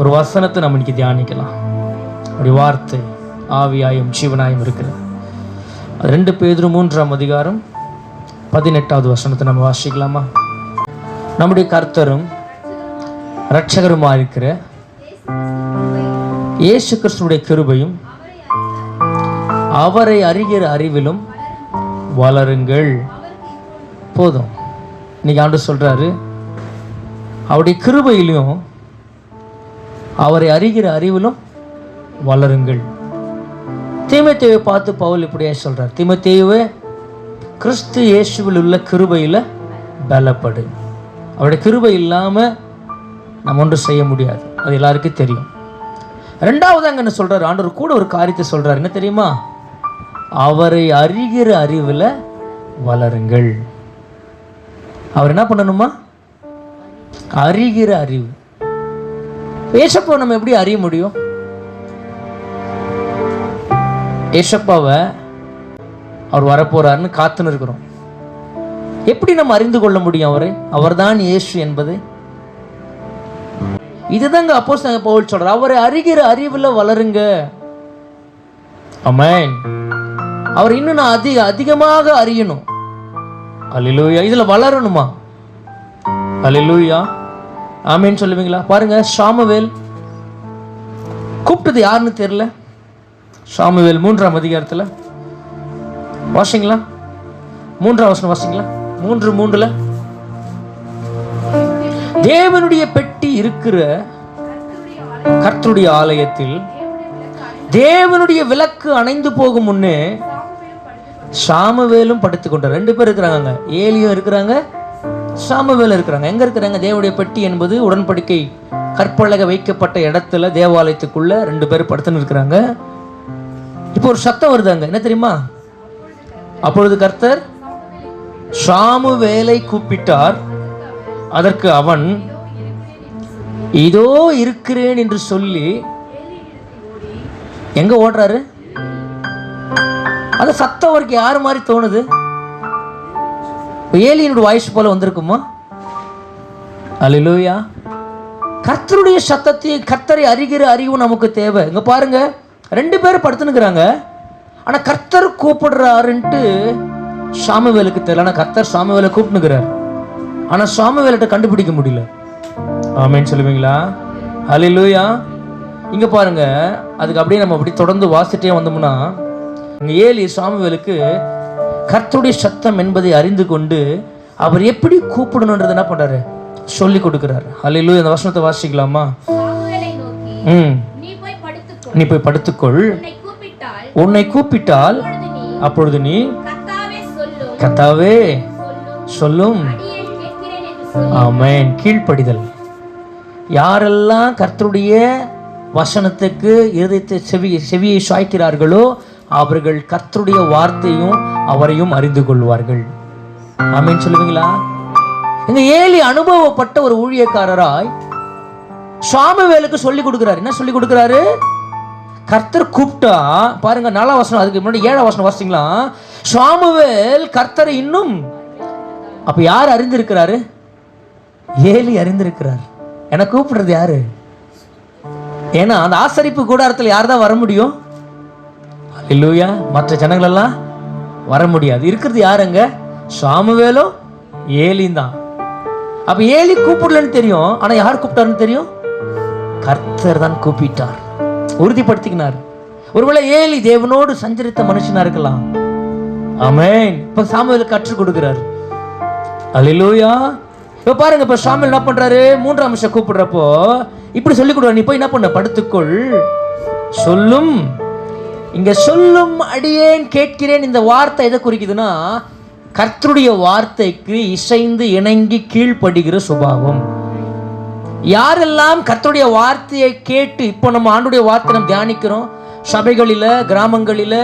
ஒரு வசனத்தை நம்ம இன்னைக்கு தியானிக்கலாம். அப்படி வார்த்தை ஆவியாயும் ஜீவனாயும் இருக்கிறது. 2 பேதுரு 3ஆம் அதிகாரம் 18வது வசனத்தை நம்ம வாசிக்கலாமா? நம்முடைய கர்த்தரும் இரட்சகருமா இருக்கிற இயேசு கிறிஸ்துவுடைய கிருபையும் அவரை அறிகிற அறிவிலும் வளருங்கள். போதும். இன்னைக்கு ஆண்டவர் சொல்றாரு, அவருடைய கிருபையிலும் அவரை அறிகிற அறிவிலும் வளருங்கள். தீமோத்தேயுவை பார்த்து பவுல் இப்படியே சொல்றார், தீமோத்தேயுவே, கிறிஸ்து இயேசுவில் உள்ள கிருபையில் பலப்படு. அவருடைய கிருபை இல்லாம நம்ம ஒன்றும் செய்ய முடியாது, அது எல்லாருக்கும் தெரியும். ரெண்டாவது அங்க என்ன சொல்றாரு, ஆண்டவர் கூட ஒரு காரியத்தை சொல்றாரு, என்ன தெரியுமா? அவரை அறிகிற அறிவில் வளருங்கள். அவர் என்ன பண்ணணுமா? அறிகிற அறிவு. ஏசப்பாவை நம்ம எப்படி அறிய முடியும்? ஏசப்பாவை அவர் வரப்போறாருன்னு காத்துன்னு இருக்கிறோம். எப்படி நம்ம அறிந்து கொள்ள முடியும் அவரை? அவர்தான் இயேசு என்பதை. இதுதாங்க அப்போஸ்தலன் பவுல் சொல்றார், அவரை அறிகிற அறிவுல வளருங்க. ஆமென். அவர் இன்னும் நான் அதிகமாக அறியணும். அல்லேலூயா. இதுல வளரணுமா? அல்லேலூயா. ஆமென் சொல்லுவீங்களா? பாருங்க, சாமுவேல் கூப்பிட்டது யாருன்னு தெரியல. சாமுவேல் 3ஆம் அதிகாரத்தில் வாசிங்களா? 3ஆம் வசனம் வாசிங்களா? 3:3 தேவனுடைய பெட்டி இருக்கிற கர்த்தருடைய ஆலயத்தில் தேவனுடைய விளக்கு அணைந்து போகும் முன்னே சாமுவேலும் படுத்துக் கொண்டார். 2 பேர் இருக்கிறாங்க, ஏலியும் இருக்கிறாங்க, சாமுவேல் இருக்கிறாங்க. எங்க இருக்கிறாங்க? தேவனுடைய பெட்டி என்பது உடன்படிக்கை கற்பலகை வைக்கப்பட்ட இடத்துல தேவாலயத்துக்குள்ள 2 பேர் படுத்துன்னு இருக்கிறாங்க. இப்போ ஒரு சத்தம் வருதாங்க, என்ன தெரியுமா? அப்பொழுது கர்த்தர் சாமுவேலை கூப்பிட்டார். அதற்கு அவன் இதோ இருக்கிறேன் என்று சொல்லி எங்க ஓடுறாரு? அந்த சத்தம் அவருக்கு யாரு மாதிரி தோணுது? ஏலியனுடைய வாய்ஸ் போல வந்திருக்குமா? அல்லேலூயா. கர்த்தருடைய சத்தத்தை, கர்த்தரை அறிகிற அறிவு நமக்கு தேவை. இங்க பாருங்க, 2 பேர் படுத்துனுக்குறாங்க. ஆனா கர்த்தர் கூப்பிடுறாருன்ட்டு சாமுவேலுக்கு தெரியல. ஆனா கர்த்தர் சாமுவேலை கூப்பிட்டுக்கிறார். ஆனா சாமுவேல்கிட்ட கண்டுபிடிக்க முடியல. ஆமென் சொல்லுவீங்களா? அல்லேலூயா. இங்க பாருங்க, அதுக்கு அப்படியே நம்ம அப்படி தொடர்ந்து வாசிட்டே வந்தோம்னா, இங்க ஏலி சாமுவேலுக்கு கர்த்தருடைய சத்தம் என்பதை அறிந்து கொண்டு அவர் எப்படி கூப்பிடணும்ன்றது என்ன பண்றாரு? சொல்லி கொடுக்கிறார். அல்லேலூயா. இந்த வசனத்தை வாசிக்கலாமா? நீ போய் படுத்துக்கொள், உன்னை கூப்பிட்டால் அப்பொழுது நீ கர்த்தாவே சொல்லும். ஆமென். கீழ்ப்படிதல். யாரெல்லாம் கர்த்தருடைய வசனத்துக்கு இருதயத்தை செவியை சாய்க்கிறார்களோ அவர்கள் கர்த்தருடைய வார்த்தையும் அவரையும் அறிந்து கொள்வார்கள். ஆமென் சொல்லுவீங்களா? இந்த ஏலி அனுபவப்பட்ட ஒரு ஊழியக்காரராய் சாமுவேலுக்கு சொல்லி கொடுக்கிறார். என்ன சொல்லி கொடுக்கிறாரு? கர்த்தர் கூப்பிட்டா பாருங்க, 4ஆம் வசனம், அதுக்கு முன்னாடி 7ஆம் வசனம் வாசிங்களா? சாமுவேல் கர்த்தரை இன்னும், அப்ப யார் அறிந்திருக்கிறாரு? ஏலி அறிந்திருக்கிறார். என்ன கூப்பிடுறது யாரு? ஏன்னா அந்த ஆசரிப்பு கூடாரத்தில் யார் தான் வர முடியும்? அல்லேலூயா. மற்ற ஜனங்கள் எல்லாம் வர முடியாது. இருக்கிறது யாருங்க? சாமுவேலும் ஏலியும் தான். அப்ப ஏலி கூப்பிடலன்னு தெரியும், ஆனா யார் கூப்பிட்டாருன்னு தெரியும்? கர்த்தர் தான் கூப்பிட்டார். உறுதிப்படுத்தினார். ஒருவேளை ஏலி தேவனோடு சஞ்சரித்த மனுஷனா இருக்கலாம். ஆமென். இப்ப சாமுவேலுக்கு கற்றுக் கொடுக்கிறார். அல்லேலூயா. இப்ப பாருங்க, இப்ப சாமுவேல் என்ன பண்றாரு? 3ஆம் வருஷம் கூப்பிடுறப்போ இப்படி சொல்லி கொடுறாரு, நீ போய் என்ன பண்ண? படுத்துக்கொள், சொல்லும். இங்க சொல்லும் அடியேன் கேட்கிறேன். இந்த வார்த்தை எதை குறிக்குதுன்னா, கர்த்தருடைய வார்த்தைக்கு இசைந்து இணங்கி கீழ்ப்படுகிற சுபாவம். யாரெல்லாம் கர்த்தருடைய வார்த்தையை கேட்டு, இப்போ நம்ம ஆண்டுடைய வார்த்தை நம்ம தியானிக்கிறோம், சபைகளில, கிராமங்களில,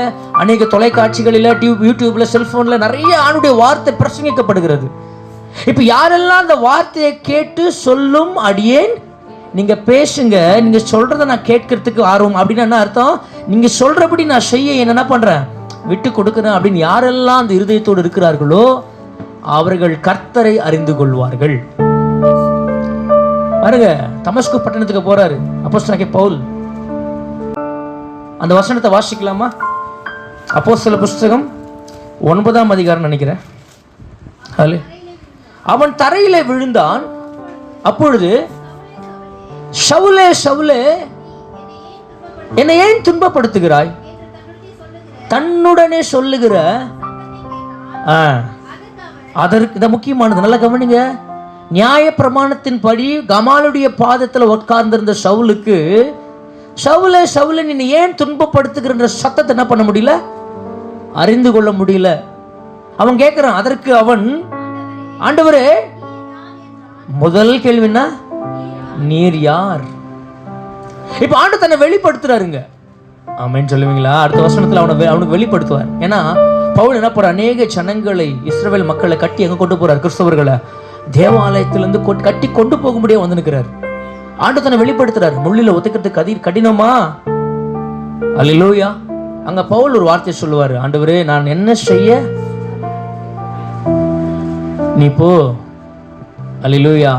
அநேக தொலைக்காட்சிகளில, யூடியூப்ல, செல்போன்ல நிறைய ஆண்டுடைய வார்த்தை பிரசங்கிக்கப்படுகிறது. இப்ப யாரெல்லாம் அந்த வார்த்தையை கேட்டு சொல்லும் அடியேன், நீங்க பேசுங்க, நீங்க சொல்றதை நான் கேட்கறதுக்கு ஆர்வம், அப்படின்னு என்ன அர்த்தம்? நீங்க சொல்றபடி நான் செய்ய என்ன பண்றேன்? விட்டு கொடுக்கிறேன் அப்படின்னு யாரெல்லாம் அந்த இருதயத்தோடு இருக்கிறார்களோ அவர்கள் கர்த்தரை அறிந்து கொள்வார்கள். பாருங்க, தமஸ்கு பட்டணத்துக்கு போறாரு அப்போஸ்தலனாகிய பவுல். அந்த வசனத்தை வாசிக்கலாமா? அப்போஸ்தலர் புஸ்தகம் 9ஆம் அதிகாரம் நினைக்கிறேன். அவன் தரையில விழுந்தான். அப்பொழுது, சவுலே சவுலே, என்னை ஏன் துன்பப்படுத்துகிறாய்? தன்னுடனே சொல்லுகிற அதற்கு இத முக்கியமானது, நல்லா கவனிங்க. நியாய பிரமாணத்தின் படி கமாலுடைய பாதத்தில் உட்கார்ந்திருந்த சவுலுக்கு, சவுலே சவுலே நீ ஏன் துன்பப்படுத்துகிற சத்தத்தை என்ன பண்ண முடியல, அறிந்து கொள்ள முடியல. அவன் கேட்கிறான். அதற்கு அவன், ஆண்டவரே, முதல் கேள்வின்னா நீர் யார்? இப்ப ஆண்டு தன்னை வெளிப்படுத்துறாருங்க. ஆமென் சொல்லுவீங்களா? அடுத்த வசனத்துல அவனுக்கு வெளிப்படுத்துவார். ஏன்னா பவுல் என்ன போற, அநேக ஜனங்களை, இஸ்ரவேல் மக்களை கட்டி எங்க கொண்டு போறார்? கிறிஸ்தவர்களை தேவாலயத்திலிருந்து கட்டி கொண்டு போக முடியாது வந்து நிற்கிறார். ஆண்டு தன்னை வெளிப்படுத்துறாரு. முள்ளில ஒத்துக்கிறதுக்கு கடினமா? அல்லேலூயா. அங்க பவுல் ஒரு வார்த்தை சொல்லுவாரு, ஆண்டவரே நான் என்ன செய்ய? நீ போ, அல்லேலூயா,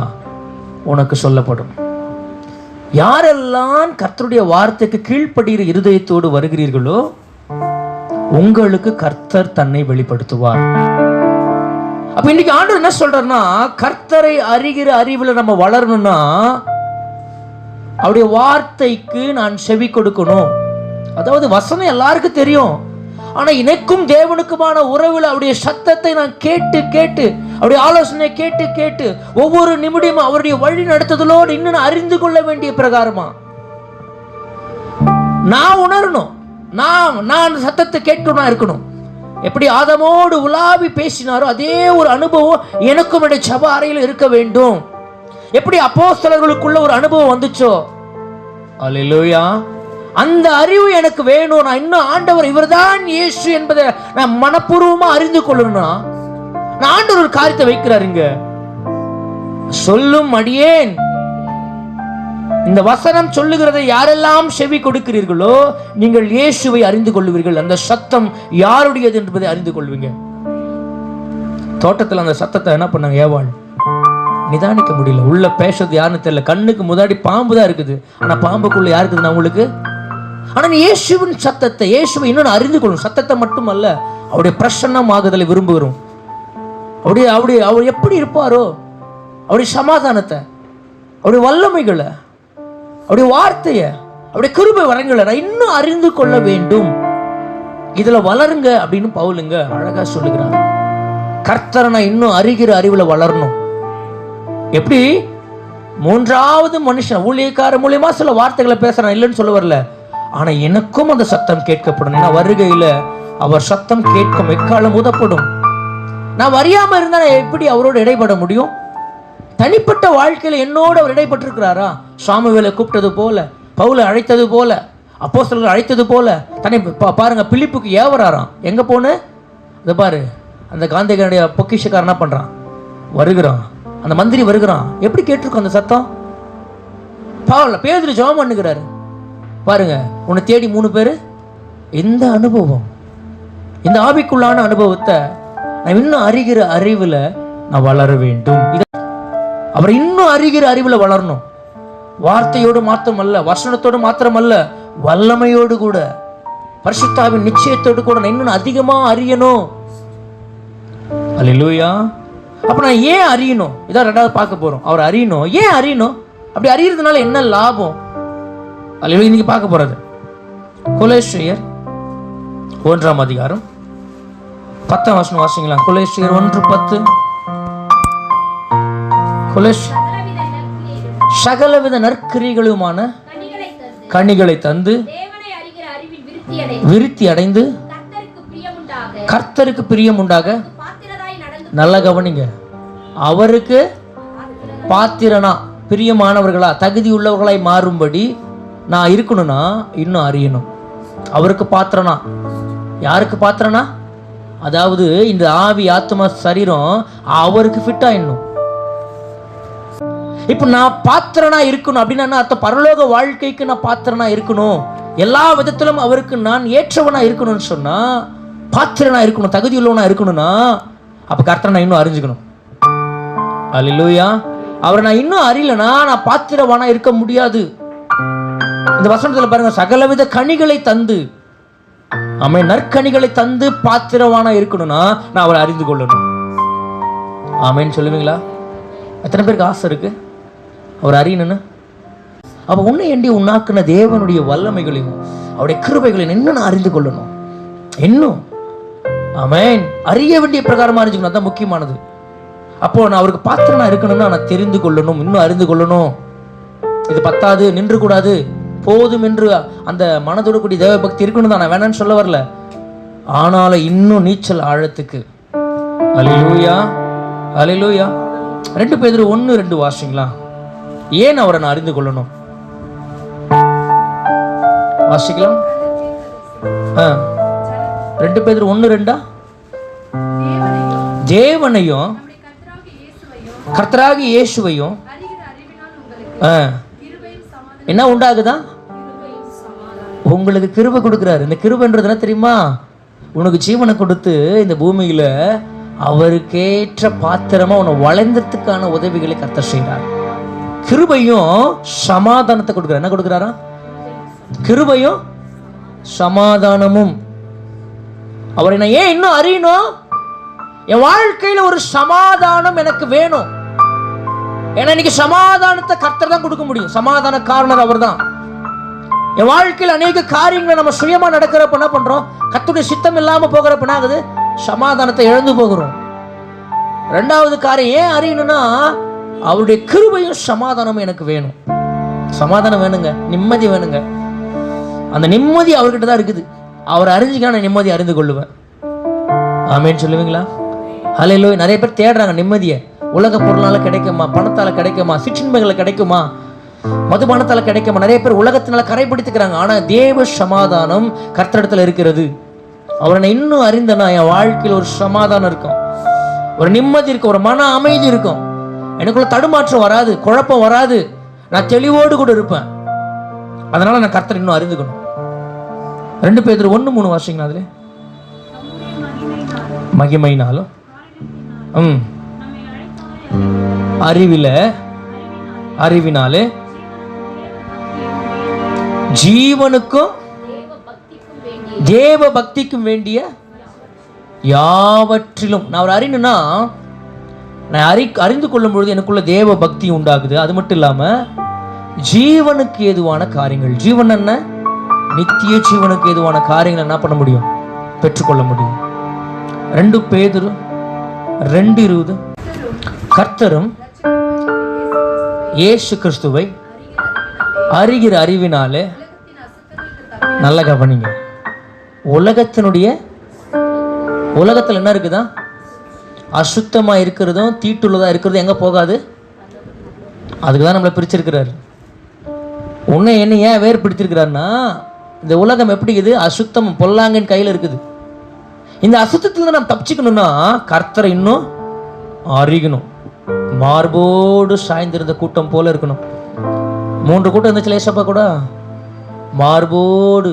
உனக்கு சொல்லப்படும். யாரெல்லாம் கர்த்தருடைய வார்த்தைக்கு கீழ்ப்படுகிற இருதயத்தோடு வருகிறீர்களோ உங்களுக்கு கர்த்தர் தன்னை வெளிப்படுத்துவார். அப்ப இன்னைக்கு ஆண்டவர் என்ன சொல்றாருன்னா, கர்த்தரை அறிகிற அறிவுல நம்ம வளரணும்னா அவருடைய வார்த்தைக்கு நான் செவி கொடுக்கணும். அதாவது வசனம் எல்லாருக்கும் தெரியும், ஆனா இணைக்கும் தேவனுக்குமான உறவுல அவருடைய சத்தத்தை நான் கேட்டு கேட்டு, அவருடைய ஆலோசனை கேட்டு கேட்டு, ஒவ்வொரு நிமிடமும் அவருடைய வழி நடத்துதலோடு இன்னும் அறிந்து கொள்ள வேண்டிய பிரகாரமா நான் உணரணும். நான் சத்தத்தை கேட்கணும் இருக்கணும். எப்படி ஆதமோடு உலாவி பேசினாரோ அதே ஒரு அனுபவம் எனக்கும் என்னுடைய ஜெப அறையில் இருக்க வேண்டும். எப்படி அப்போஸ்தலர்களுக்குள்ள ஒரு அனுபவம் வந்துச்சோ, அல்லேலூயா, அந்த அறிவு எனக்கு வேணும். நான் இன்னும் ஆண்டவர் இவர்தான் இயேசு என்பதை நான் மனப்பூர்வமா அறிந்து கொள்ளணும்னா நான் ஆண்டவர் ஒரு காரியத்தை வைக்கிறாருங்க. சொல்லும் அடியேன், இந்த வசனம் சொல்லுகிறதை யாரெல்லாம் செவி கொடுக்கிறீர்களோ நீங்கள் இயேசுவை அறிந்து கொள்வீர்கள். அந்த சத்தம் யாருடையது என்பதை அறிந்து கொள்வீங்க. தோட்டத்தில் அந்த சத்தத்தை என்ன பண்ணாங்க? ஏவாள் நிதானிக்க முடியல. உள்ள பேசுறது யாருன்னு தெரியல. கண்ணுக்கு முன்னாடி பாம்பு தான் இருக்குது, ஆனா பாம்புக்குள்ள யாரு இருக்குதுன்னா உங்களுக்கு. ஆனா நீ இயேசுவின் சத்தத்தை, இயேசுவை இன்னொன்று அறிந்து கொள்ளும். சத்தத்தை மட்டுமல்ல, அவருடைய பிரசன்னமாகுதலை விரும்புகிறோம். அவர் எப்படி இருப்பாரோ, அவருடைய சமாதானத்தை, அவருடைய வல்லமைகளை, அவருடைய வார்த்தையை, அவருடைய கிருபை வரங்களை நான் இன்னும் அறிந்து கொள்ள வேண்டும். இதுல வளருங்க அப்படின்னு பவுலுங்க அழகா சொல்லுகிறார். கர்த்தரை நான் இன்னும் அறிகிற அறிவுல வளரணும். எப்படி? மூன்றாவது மனுஷன் ஊழியக்கார மூலியமா சில வார்த்தைகளை பேசுறான், இல்லைன்னு சொல்ல வரல. ஆனா எனக்கும் அந்த சத்தம் கேட்கப்படும். ஏன்னா வருகையில அவர் சத்தம் கேட்கும், எக்காலம் ஊதப்படும். நான் அறியாம இருந்தா எப்படி அவரோட இடைப்பட முடியும்? தனிப்பட்ட வாழ்க்கையில என்னோட அவர் இடைப்பட்டிருக்கிறாரா? சாமுவேலை கூப்பிட்டது போல, பவுலை அழைத்தது போல, அப்போஸ்தலர்கள் அழைத்தது போல தன்னை பாருங்க, பிலிப்புக்கு ஏவராராம். எங்க போன இதை பாரு, அந்த காந்திகனுடைய பொக்கிஷக்காரன் என்ன பண்றான்? வருகிறான், அந்த மந்திரி வருகிறான். எப்படி கேட்டிருக்கோம் அந்த சத்தம்? பேதுரு ஜெபம் பண்ணுகிறாரு பாருங்க, உன்னை தேடி 3 பேரு. இந்த அனுபவம், இந்த ஆவிக்குள்ளான அனுபவத்தை நான் இன்னும் அறிகிற அறிவுல நான் வளர வேண்டும். அவர் இன்னும் அறிகிற அறிவுல வளரணும். வார்த்தையோடு மாத்திரமல்ல, வசனத்தோடு மாத்திரமல்ல, வல்லமையோடு கூட, பரிசுத்தாவின் நிச்சயத்தோடு கூட நான் இன்னும் அதிகமா அறியணும். அல்லேலூயா. அப்ப நான் ஏன் அறியணும்? இதான் 2வது பார்க்க போறோம். அவர் அறியணும். ஏன் அறியணும்? அப்படி அறியறதுனால என்ன லாபம்? அல்லேலூயா. இன்னைக்கு பார்க்க போறது கொலோசியர் 1ஆம் அதிகாரம் 10ஆம் வசனம் வாசிங்களா? கொலோசியர் 1:10. சகலவித நற்கிரிகளுமான கனிகளை தந்து விருத்தி அடைந்து கர்த்தருக்கு பிரியம் உண்டாக. நல்ல கவனிங்க, அவருக்கு பாத்திரனா, பிரியமானவர்களா, தகுதி உள்ளவர்களாய் மாறும்படி நான் இருக்கணும்னா இன்னும் அறியணும். அவருக்கு பாத்திரனா. யாருக்கு பாத்திரனா? அதாவது இந்த ஆவி, ஆத்மா, சரீரம் அவருக்கு ஃபிட் ஆயிடணும். இப்ப நான் பாத்திரனா இருக்கணும் அப்படின்னா அர்த்தம், பரலோக வாழ்க்கைக்கு நான் பாத்திரனா இருக்கணும், எல்லா விதத்திலும் அவருக்கு நான் ஏற்றவனா இருக்கணும்னு சொன்னா, பாத்திரனா இருக்கணும், தகுதி உள்ளவனா இருக்கணும்னா அப்ப கர்த்தரை நான் இன்னும் அறிஞ்சுக்கணும். அல்லேலூயா. அவரை நான் இன்னும் அறியலனா நான் பாத்திரவானா இருக்க முடியாது. இந்த வசனத்துல பாருங்க, சகலவித கனிகளை தந்து, ஆமென், நற்கனிகளை தந்து பாத்திரவானா இருக்கணும்னா நான் அவரை அறிந்து கொள்ளணும். ஆமென் சொல்லுவீங்களா? எத்தனை பேருக்கு ஆசை இருக்கு அவர் அறியணும்னு? அப்ப உன்னை எண்டி உன்னாக்குன தேவனுடைய வல்லமைகளையும் அவருடைய கிருபைகளையும் இன்னும் நான் அறிந்து கொள்ளணும். இன்னும் ஆமென் அறிய வேண்டிய பிரகாரமா அறிஞ்சுக்கணும். அதான் முக்கியமானது. அப்போ நான் அவருக்கு பாத்திரனா இருக்கணும்னா நான் தெரிந்து கொள்ளணும், இன்னும் அறிந்து கொள்ளணும். இது பத்தாது, நின்று கூடாது, போதும் என்று அந்த மனதோடு கூடிய தேவ பக்தி இருக்கணும் தான், நான் வேணான்னு சொல்ல வரல. ஆனாலும் இன்னும் நீச்சல் ஆழத்துக்கு. அல்லேலூயா, அல்லேலூயா. 2 பேதுரு 1:2 வாசிங்களா? ஏன் அவரை நான் அறிந்து கொள்ளணும்? வாசிக்கலாம். 2 பேதுரு 1:2 தேவனையும் கர்த்தராகிய இயேசுவையும் என்ன உண்டாகுதா? உங்களுக்கு கிருபை கொடுக்கிறாரு. இந்த கிருபைன்றது என்ன தெரியுமா? உனக்கு ஜீவனை கொடுத்து இந்த பூமியில அவருக்கேற்ற பாத்திரமா உன்னை வளைந்ததுக்கான உதவிகளை கர்த்தர் செய்கிறார். கிருபையும் சமாதானத்தை கொடுக்கிறார். என்ன கொடுக்கிறாரா? கிருபையும் சமாதானமும். அவரை நான் ஏன் இன்னும் அறியணும்? என் வாழ்க்கையில ஒரு சமாதானம் எனக்கு வேணும். ஏன்னா இன்னைக்கு சமாதானத்தை கர்த்தர் தான் கொடுக்க முடியும். சமாதான காரணர் அவர் தான். என் வாழ்க்கையில் அநேக காரியங்களை நம்ம சுயமா நடக்கிறப்ப என்ன பண்றோம்? கர்த்தருடைய சித்தம் இல்லாம போகிறப்ப என்ன ஆகுது? சமாதானத்தை இழந்து போகிறோம். 2வது காரியம் ஏன் அறியணும்னா அவருடைய கிருபையும் சமாதானமும் எனக்கு வேணும். சமாதானம் வேணுங்க, நிம்மதி வேணுங்க. அந்த நிம்மதி அவர்கிட்ட தான் இருக்குது. அவர் அறிஞ்சுக்க நான் நிம்மதி அறிந்து கொள்ளுவேன். ஆமென் சொல்லுவீங்களா? ஹல்லேலூயா. நிறைய பேர் தேடுறாங்க நிம்மதியை. உலக பொருளால கிடைக்குமா, பணத்தால கிடைக்குமா, சிற்றின்பங்களை கிடைக்குமா, மதுபானத்தால கிடைக்குமா? நிறைய பேர் உலகத்தினால கரைபிடித்துக்கிறாங்க. ஆனா தேவ சமாதானம் கர்த்தரிடத்துல இருக்கிறது. அவரை இன்னும் அறிந்தனா என் வாழ்க்கையில் ஒரு சமாதானம் இருக்கும், ஒரு நிம்மதி இருக்கும், ஒரு மன அமைதி இருக்கும். எனக்குள்ள தடுமாற்றம் வராது, குழப்பம் வராது, நான் தெளிவோடு கூட இருப்பேன். அதனால நான் கர்த்தரை இன்னும் அறிந்துக்கணும். 2 பேதுரு 1:3 வாசிங்களா? அதுல மகிமையினாலும் அறிவினாலே ஜீவனுக்கும் தேவ பக்திக்கும் வேண்டிய யாவற்றிலும் நான் அவர் அறியணும்னா நான் அறிந்து கொள்ளும் பொழுது எனக்குள்ள தேவ பக்தி உண்டாகுது. அது மட்டும் இல்லாம ஜீவனுக்கு ஏதுவான காரியங்கள், ஜீவன் என்ன, நித்திய ஜீவனுக்கு ஏதுவான காரியங்கள் என்ன பண்ண முடியும்? பெற்றுக்கொள்ள முடியும். 2 பேதுரு 2:20 கர்த்தரும் இயேசு கிறிஸ்துவை அறிகிற அறிவினாலே, நல்ல கவனிங்க, உலகத்தில் என்ன இருக்குதா? அசுத்தமா இருக்கிறதும் தீட்டுள்ளதா இருக்கிறதும் எங்க போகாது? அதுக்குதான் நம்மளை பிரிச்சிருக்கிறாரு. உன்னை என்ன ஏன் வேறு பிடிச்சிருக்கிறாருன்னா, இந்த உலகம் எப்படி இருக்குது? அசுத்தம் பொல்லாங்கன் கையில் இருக்குது. இந்த அசுத்தத்தில் நம்ம தப்பிச்சுக்கணும்னா கர்த்தரை இன்னும் அறியணும். மார்போடு சாய்ந்திருந்த கூட்டம் போல இருக்கணும். 3 கூட்டம் இருந்துச்சு லேசப்பா கூட. மார்போடு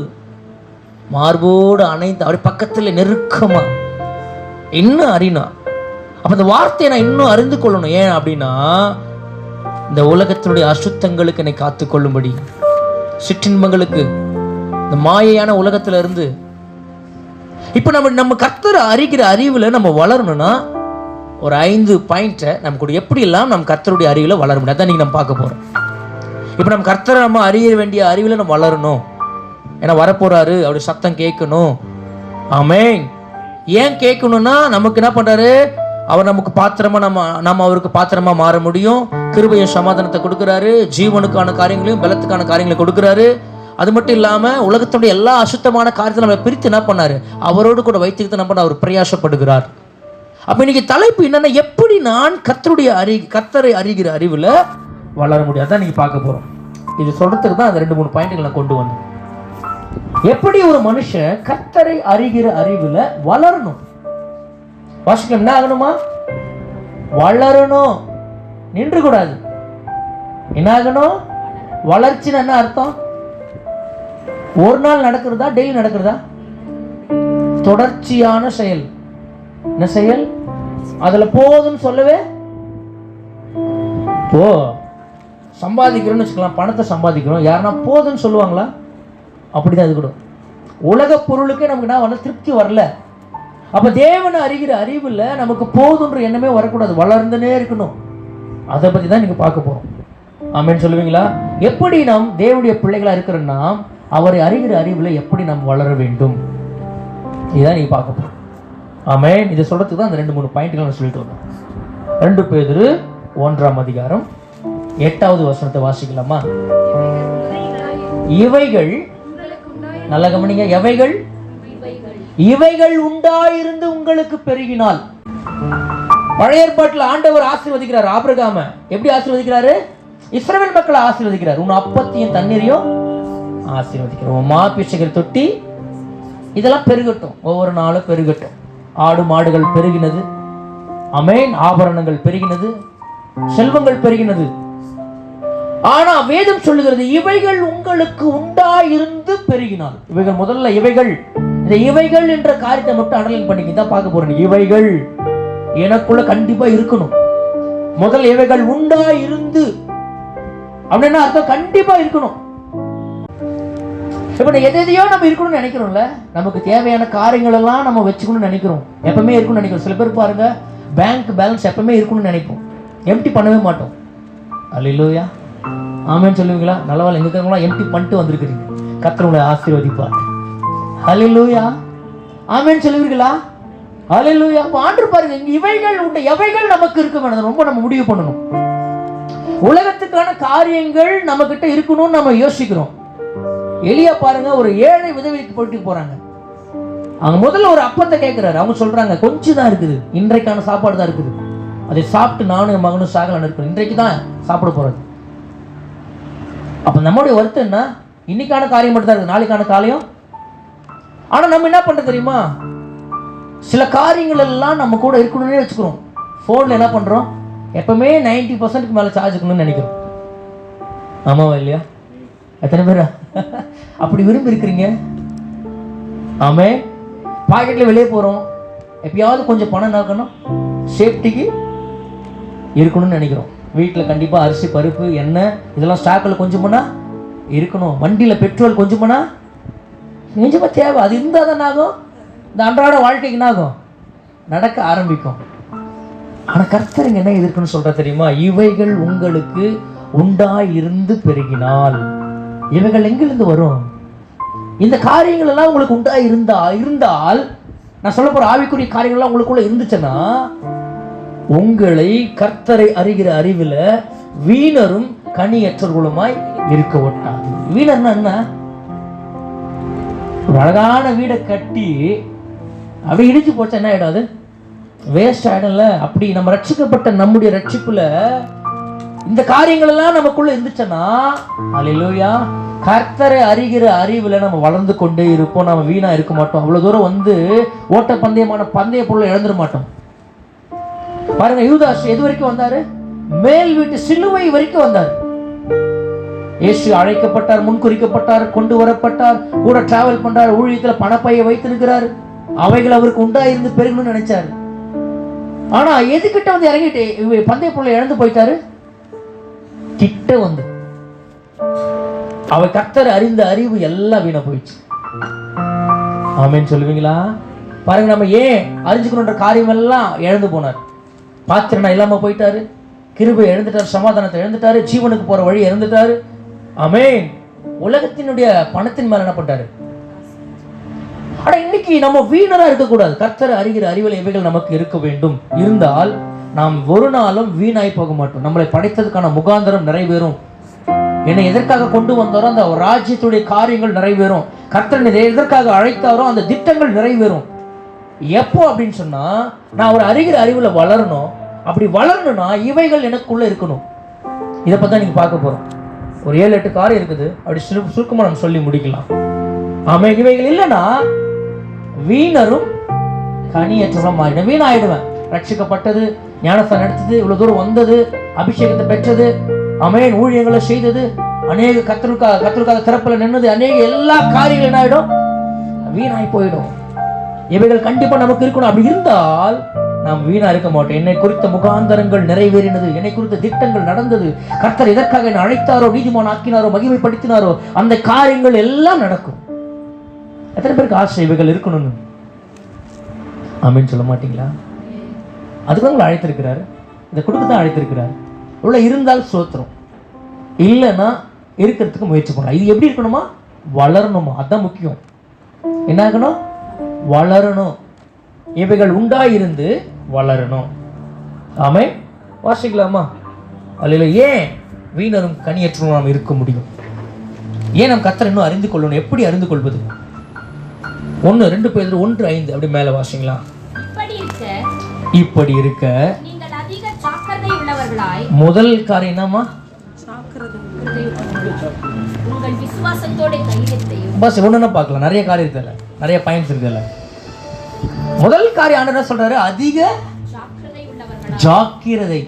அணைந்து அப்படி பக்கத்தில் நெருக்கமா இன்னும் அறியணும். அப்ப இந்த வார்த்தையை நான் இன்னும் அறிந்து கொள்ளணும். ஏன் அப்படின்னா இந்த உலகத்தினுடைய அசுத்தங்களுக்கு என்னை காத்துக்கொள்ளும்படி, சிற்றின்பங்களுக்கு, இந்த மாயையான உலகத்துல இருந்து இப்ப நம்ம கர்த்தரை அறிகிற அறிவுல நம்ம வளரணும்னா ஒரு 5 பாயிண்ட்டை நம்ம கூட எப்படி எல்லாம் நம்ம கர்த்தருடைய அறிவுல வளர முடியும். அதான் நீங்க நம்ம பார்க்க போறோம். இப்ப நம்ம கர்த்தரை நம்ம அறிய வேண்டிய அறிவுல நம்ம வளரணும். ஏன்னா வரப்போறாரு, அவருடைய சத்தம் கேட்கணும். ஆமென். ஏன் கேட்கணும்னா நமக்கு என்ன பண்றாரு? அவர் நமக்கு பாத்திரமா நம்ம அவருக்கு பாத்திரமா மாற முடியும். கிருபையும் சமாதானத்தை கொடுக்கிறாரு, ஜீவனுக்கான காரியங்களையும் பலத்துக்கான காரியங்களை கொடுக்கிறாரு. அது மட்டும் இல்லாம உலகத்துடைய எல்லா அசுத்தமான காரியத்தை நம்ம பிரித்து என்ன பண்ணாரு? அவரோடு கூட வைத்துக்கிட்டு நம்ம அவர் பிரயாசப்படுகிறார். அப்ப இன்னைக்கு தலைப்பு என்னன்னா, எப்படி நான் கர்த்தரை அறிகிற அறிவுல வளர முடியும். அதான் நீங்க பார்க்க போறோம். இது சொல்றதுக்கு தான் அந்த 2-3 பாயிண்ட்களை கொண்டு வந்தேன். எப்படி ஒரு மனுஷன் கர்த்தரை அறிகிற அறிவுல வளரணும்? வாசிக்கலாம். என்ன ஆகணுமா? வளரணும், நின்று கூடாது. என்ன ஆகணும்? வளர்ச்சின்னு என்ன அர்த்தம்? ஒரு நாள் நடக்கிறதா, டெய்லி நடக்கிறதா? தொடர்ச்சியான செயல். என்ன செயல்? அதுல போதும்னு சொல்லவே இப்போ சம்பாதிக்கிறோம்னு வச்சுக்கலாம், பணத்தை சம்பாதிக்கிறோம், யாருன்னா போதுன்னு சொல்லுவாங்களா? அப்படிதான் இது கூட. உலக பொருளுக்கே நமக்கு நான் வந்து திருப்தி வரல. அப்போ தேவனை அறிகிற அறிவில் நமக்கு போதுன்ற எண்ணமே வரக்கூடாது, வளர்ந்துனே இருக்கணும். அதை பற்றி தான் நீங்கள் பார்க்க போகிறோம். ஆமேன்னு சொல்லுவீங்களா? எப்படி நாம் தேவனுடைய பிள்ளைகளாக இருக்கிறோன்னா அவரை அறிகிற அறிவில் எப்படி நாம் வளர வேண்டும், இதுதான் நீங்கள் பார்க்க போகிறோம். ஆமேன். இதை சொல்கிறதுக்கு தான் அந்த 2-3 பாயிண்ட்கள் நான் சொல்லிட்டு வந்தோம். 2 பேதுரு 1ஆம் அதிகாரம் 8வது வசனத்தை வாசிக்கலாமா? இவைகள், நல்ல கவனிங்க, எவைகள்? இவைகள் உண்டாயிருந்து உங்களுக்கு பெருகினால். பழைய ஏற்பாட்டில் ஆண்டவர் ஆசீர்வதிக்கிறார் ஆபிரகாமை. எப்படி ஆசீர்வதிக்கிறாரு? இஸ்ரவேல் மக்களை ஆசீர்வதிக்கிறார். உன் அப்பத்தையும் தண்ணீரையும் ஆசீர்வதிக்கிறார். உன் மாப்பிசைகள் தொட்டி இதெல்லாம் பெருகட்டும், ஒவ்வொரு நாளும் பெருகட்டும். ஆடு மாடுகள் பெருகினது, ஆமென். ஆபரணங்கள் பெருகினது, செல்வங்கள் பெருகினது. ஆனா வேதம் சொல்லுகிறது இவைகள் உங்களுக்கு உண்டாயிருந்து பெருகினால். இவைகள் முதல்ல இவைகள், இந்த இவைகள் என்ற காரியத்தை மட்டும் அனலைன் பண்ணிக்க தான் பார்க்க போறேன். இவைகள் எனக்குள்ள கண்டிப்பா இருக்கணும். முதல்ல இவைகள் உண்டாயிருந்து அப்படின்னா அர்த்தம் கண்டிப்பா இருக்கணும். இப்ப எதையோ நம்ம இருக்கணும்னு நினைக்கிறோம்ல, நமக்கு தேவையான காரியங்கள் எல்லாம் நம்ம வச்சுக்கணும்னு நினைக்கிறோம், எப்பவுமே இருக்கணும்னு நினைக்கிறோம். சில பேர் பாருங்க, பேங்க் பேலன்ஸ் எப்பவுமே இருக்கணும்னு நினைப்போம், எம்டி பண்ணவே மாட்டோம். அல்லேலூயா, ஆமென் சொல்லுவீங்களா? நல்லவாள் எங்க இருக்கிறவங்களாம் எம்டி பண்ணிட்டு வந்திருக்கிறீங்க, கர்த்தர் உங்களை ஆசீர்வதிப்பார். அல்லேலூயா, ஆமென் சொல்லுவீங்களா? அல்லேலூயா. ஆண்டவர் பாருங்க, இவைகள் உண்டு, எவைகள் நமக்கு இருக்க வேணும், ரொம்ப நம்ம முடிவு பண்ணணும். உலகத்துக்கான காரியங்கள் நம்ம கிட்ட இருக்கணும்னு நம்ம யோசிக்கிறோம். எலியா பாருங்க, ஒரு ஏழை விதவைக்கு போயிட்டு போறாங்க. அவங்க முதல்ல ஒரு அப்பத்தை கேட்கிறாரு. அவங்க சொல்றாங்க கொஞ்சம் தான் இருக்குது, இன்றைக்கான சாப்பாடு தான் இருக்குது, அதை சாப்பிட்டு நானும் என் மகனும் சாகலான்னு இருக்கிறோம், இன்றைக்கு தான் சாப்பிட போறது. அப்ப நம்மளுடைய வருத்தம் என்ன? இன்னைக்கான காரியம் மட்டும் தான் இருக்குது, நாளைக்கான காரியம். ஆனா நம்ம என்ன பண்றது தெரியுமா? சில காரியங்கள் எல்லாம் நம்ம கூட இருக்கணும்னே வச்சுக்கிறோம். போன்ல என்ன பண்றோம்? எப்பவுமே 90% மேல சார்ஜ் இருக்கணும்னு நினைக்கிறோம். ஆமாவா இல்லையா? எத்தனை பேர் அப்படி விரும்பி இருக்கிறீங்க? ஆமே. பாக்கெட்ல வெளியே போறோம், எப்பயாவது கொஞ்சம் பணம் நாக்கணும், சேஃப்டிக்கு இருக்கணும்னு நினைக்கிறோம். வீட்டில் கண்டிப்பா அரிசி பருப்பு எண்ணெய் இதெல்லாம் ஸ்டாக்கில் கொஞ்சமா இருக்கணும். வண்டியில் பெட்ரோல் கொஞ்சமா தேவை, அது இருந்தால் தான் ஆகும், இந்த அன்றாட வாழ்க்கைக்கு என்ன ஆகும்? நடக்க ஆரம்பிக்கும். ஆனா கர்த்தர் என்ன எதிர்க்குன்னு சொல்ற தெரியுமா? இவைகள் உங்களுக்கு உண்டாயிருந்து பெருகினால். இவைகள் எங்கிருந்து வரும்? இந்த காரியங்கள் எல்லாம் உங்களுக்கு இருந்தால் நான் சொல்ல போற ஆவிக்குரிய காரியங்கள் எல்லாம் உங்களுக்குள்ள இருந்துச்சுன்னா உங்களை கர்த்தரை அறிகிற அறிவுல வீணரும் கனியற்றவர்களுமாய் இருக்க ஒட்டாது. வீணர்னா என்ன? ஒரு அழகான வீடை கட்டி அப்படி இடிச்சு போச்சா என்ன ஆயிடும்? அது வேஸ்ட் ஆயிடும்ல. அப்படி நம்ம ரட்சிக்கப்பட்ட நம்முடைய ரட்சிப்புல இந்த காரியங்கள் எல்லாம் நமக்குள்ள இருந்துச்சுன்னா, அல்லேலூயா, கர்த்தரை அறிகிற அறிவுல நம்ம வளர்ந்து கொண்டே இருப்போம். நம்ம வீணா இருக்க மாட்டோம். அவ்வளவு தூரம் வந்து ஓட்ட பந்தய பொருளை இழந்துட மாட்டோம். பாருங்க, யூதாஸ் எது வரைக்கும் வந்தாரு? மேல் வீட்டு சிலுவை வரைக்கும் வந்தார். இயேசு அழைக்கப்பட்டார், முன்குறிக்கப்பட்டார், கொண்டு வரப்பட்டார், கூட டிராவல் பண்றார், ஊழியத்துல பணப்பையை வைத்திருக்கிறார். அவைகள் அவருக்கு உண்டாயிருந்து பெருகணும்னு நினைச்சாரு. ஆனா எதுக்கிட்ட வந்து இறங்கிட்டு பந்தய பொருளை இழந்து போயிட்டாரு. கிட்ட வந்து அவ கர்த்தர் அறிந்த அறிவு எல்லாம் வீணா போயிடுச்சு. ஆமென் சொல்லுவீங்களா? பாருங்க, நம்ம ஏன் அறிஞ்சுக்கணுன்ற காரியம் எல்லாம் இழந்து போனார். பாத்திரனா இல்லாம போயிட்டாரு, கிருபை இழந்துட்டாரு, சமாதானத்தை இழந்துட்டாரு, ஜீவனுக்கு போற வழி இழந்துட்டாரு. ஆமென். உலகத்தினுடைய பணத்தின் மேல என்ன பண்றாரு? ஆனா இன்னைக்கு நம்ம வீணரா இருக்கக்கூடாது. கர்த்தரை அறிகிற அறிவில் இவைகள் நமக்கு இருக்க வேண்டும். இருந்தால் நாம் ஒரு நாளும் வீணாய் போக மாட்டோம். நம்மளை படைத்ததுக்கான முகாந்தரம் நிறைவேறும். என்னை எதற்காக கொண்டு வந்தாரோ அந்த ராஜ்யத்துடைய காரியங்கள் நிறைவேறும். கர்த்தர் எதற்காக அழைத்தாரோ அந்த திட்டங்கள் நிறைவேறும். எப்போ அப்படின்னு சொன்னா, நான் ஒரு அறிகிற அறிவுல வளரணும். அப்படி வளரணும்னா இவைகள் எனக்குள்ள இருக்கணும். இதை பத்தி நீங்க பார்க்க போறோம். ஒரு 7-8 காரியம் இருக்குது. அப்படி சுருக்கமா நம்ம சொல்லி முடிக்கலாம். ஆமா, இவைகள் இல்லைன்னா வீணரும் கனியற்றவரும் ஆயிடும். வீணாயிடுவேன். ரட்சிக்கப்பட்டது, ஞானஸ்தானம் எடுத்தது, இவ்வளவு தூரம் வந்தது, அபிஷேகத்தை பெற்றது, ஆமென், ஊழியங்களை செய்தது, அநேக கர்த்தருக்காக திறப்புல நின்னது, அநேக எல்லா காரியங்களும் என்ன ஆயிடும்? வீணாய் போயிடும். இவைகள் கண்டிப்பா நமக்கு இருக்கணும். அப்படி இருந்தால் நாம் வீணா இருக்க மாட்டோம். என்னை குறித்த முகாந்தரங்கள் நிறைவேறினது, என்னை குறித்த திட்டங்கள் நடந்தது. கர்த்தர் எதற்காக என்னை அழைத்தாரோ, நீதிமான் ஆக்கினாரோ, மகிமைப்படுத்தினாரோ, அந்த காரியங்கள் எல்லாம் நடக்கும். எத்தனை பேருக்கு ஆசை இவைகள் இருக்கணும்னு? ஆமீன் சொல்ல மாட்டீங்களா? அதுக்கு உங்களை அழைத்திருக்கிறாரு, இதை கொடுக்க தான் அழைத்திருக்கிறார். உள்ள இருந்தால் சோத்திரம், இல்லைன்னா இருக்கிறதுக்கு முயற்சி பண்ணலாம். இது எப்படி இருக்கணுமா? வளரணுமா? அதுதான் முக்கியம். என்ன ஆகணும்? வளரணும். இவைகள் உண்டாயிருந்து வளரணும். ஆமே, வாசிக்கலாமா? அல்ல, ஏன் வீணரும் கனியற்றும் நாம் இருக்க முடியும்? ஏன் நம் கர்த்தரை இன்னும் அறிந்து கொள்ளணும்? எப்படி அறிந்து கொள்வது? 1-2 பேதுரு 1:5 அப்படி மேல வாசிங்களா? இப்படி இருக்க நீங்கள் அதிக ஜாக்கிரதை உள்ளவர்களாய், முதல் காரியம் என்னமா? உங்கள் விசுவாசத்தோட தைரியத்தையும். பஸ் ஒண்ணுன்னா பார்க்கலாம், நிறைய காரியம் இருக்குல்ல, நிறைய பாயிண்ட்ஸ் இருக்குல்ல. முதல் காரியம் ஆண்டவர் என்ன சொல்றாரு? அதிக ஜாக்கிரதை உள்ளவர்களாய். ஜாக்கிரதை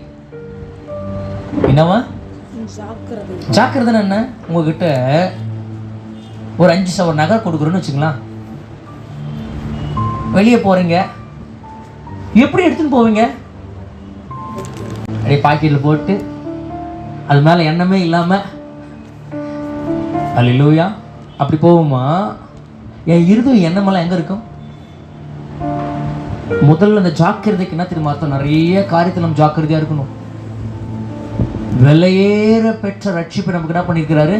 என்னவா? ஜாக்கிரதை என்ன? உங்ககிட்ட ஒரு 5 சவரன் நகை கொடுக்குறோன்னு வச்சுக்கலாம். வெளியே போறீங்க, எப்படி எடுத்துன்னு போவீங்க? அப்படியே பாக்கெட்டில் போட்டு அது மேலே எண்ணமே இல்லாமல், அல்லேலூயா, அப்படி போகுமா? என் இருதயம் எண்ணமெல்லாம் எங்கே இருக்கும்? முதல்ல அந்த ஜாக்கிரதைக்கு என்ன தெரியுமா அர்த்தம்? நிறைய காரியத்தில் நம்ம ஜாக்கிரதையாக இருக்கணும். விலையேற பெற்ற ரட்சிப்பை நமக்கு என்ன பண்ணியிருக்கிறாரு?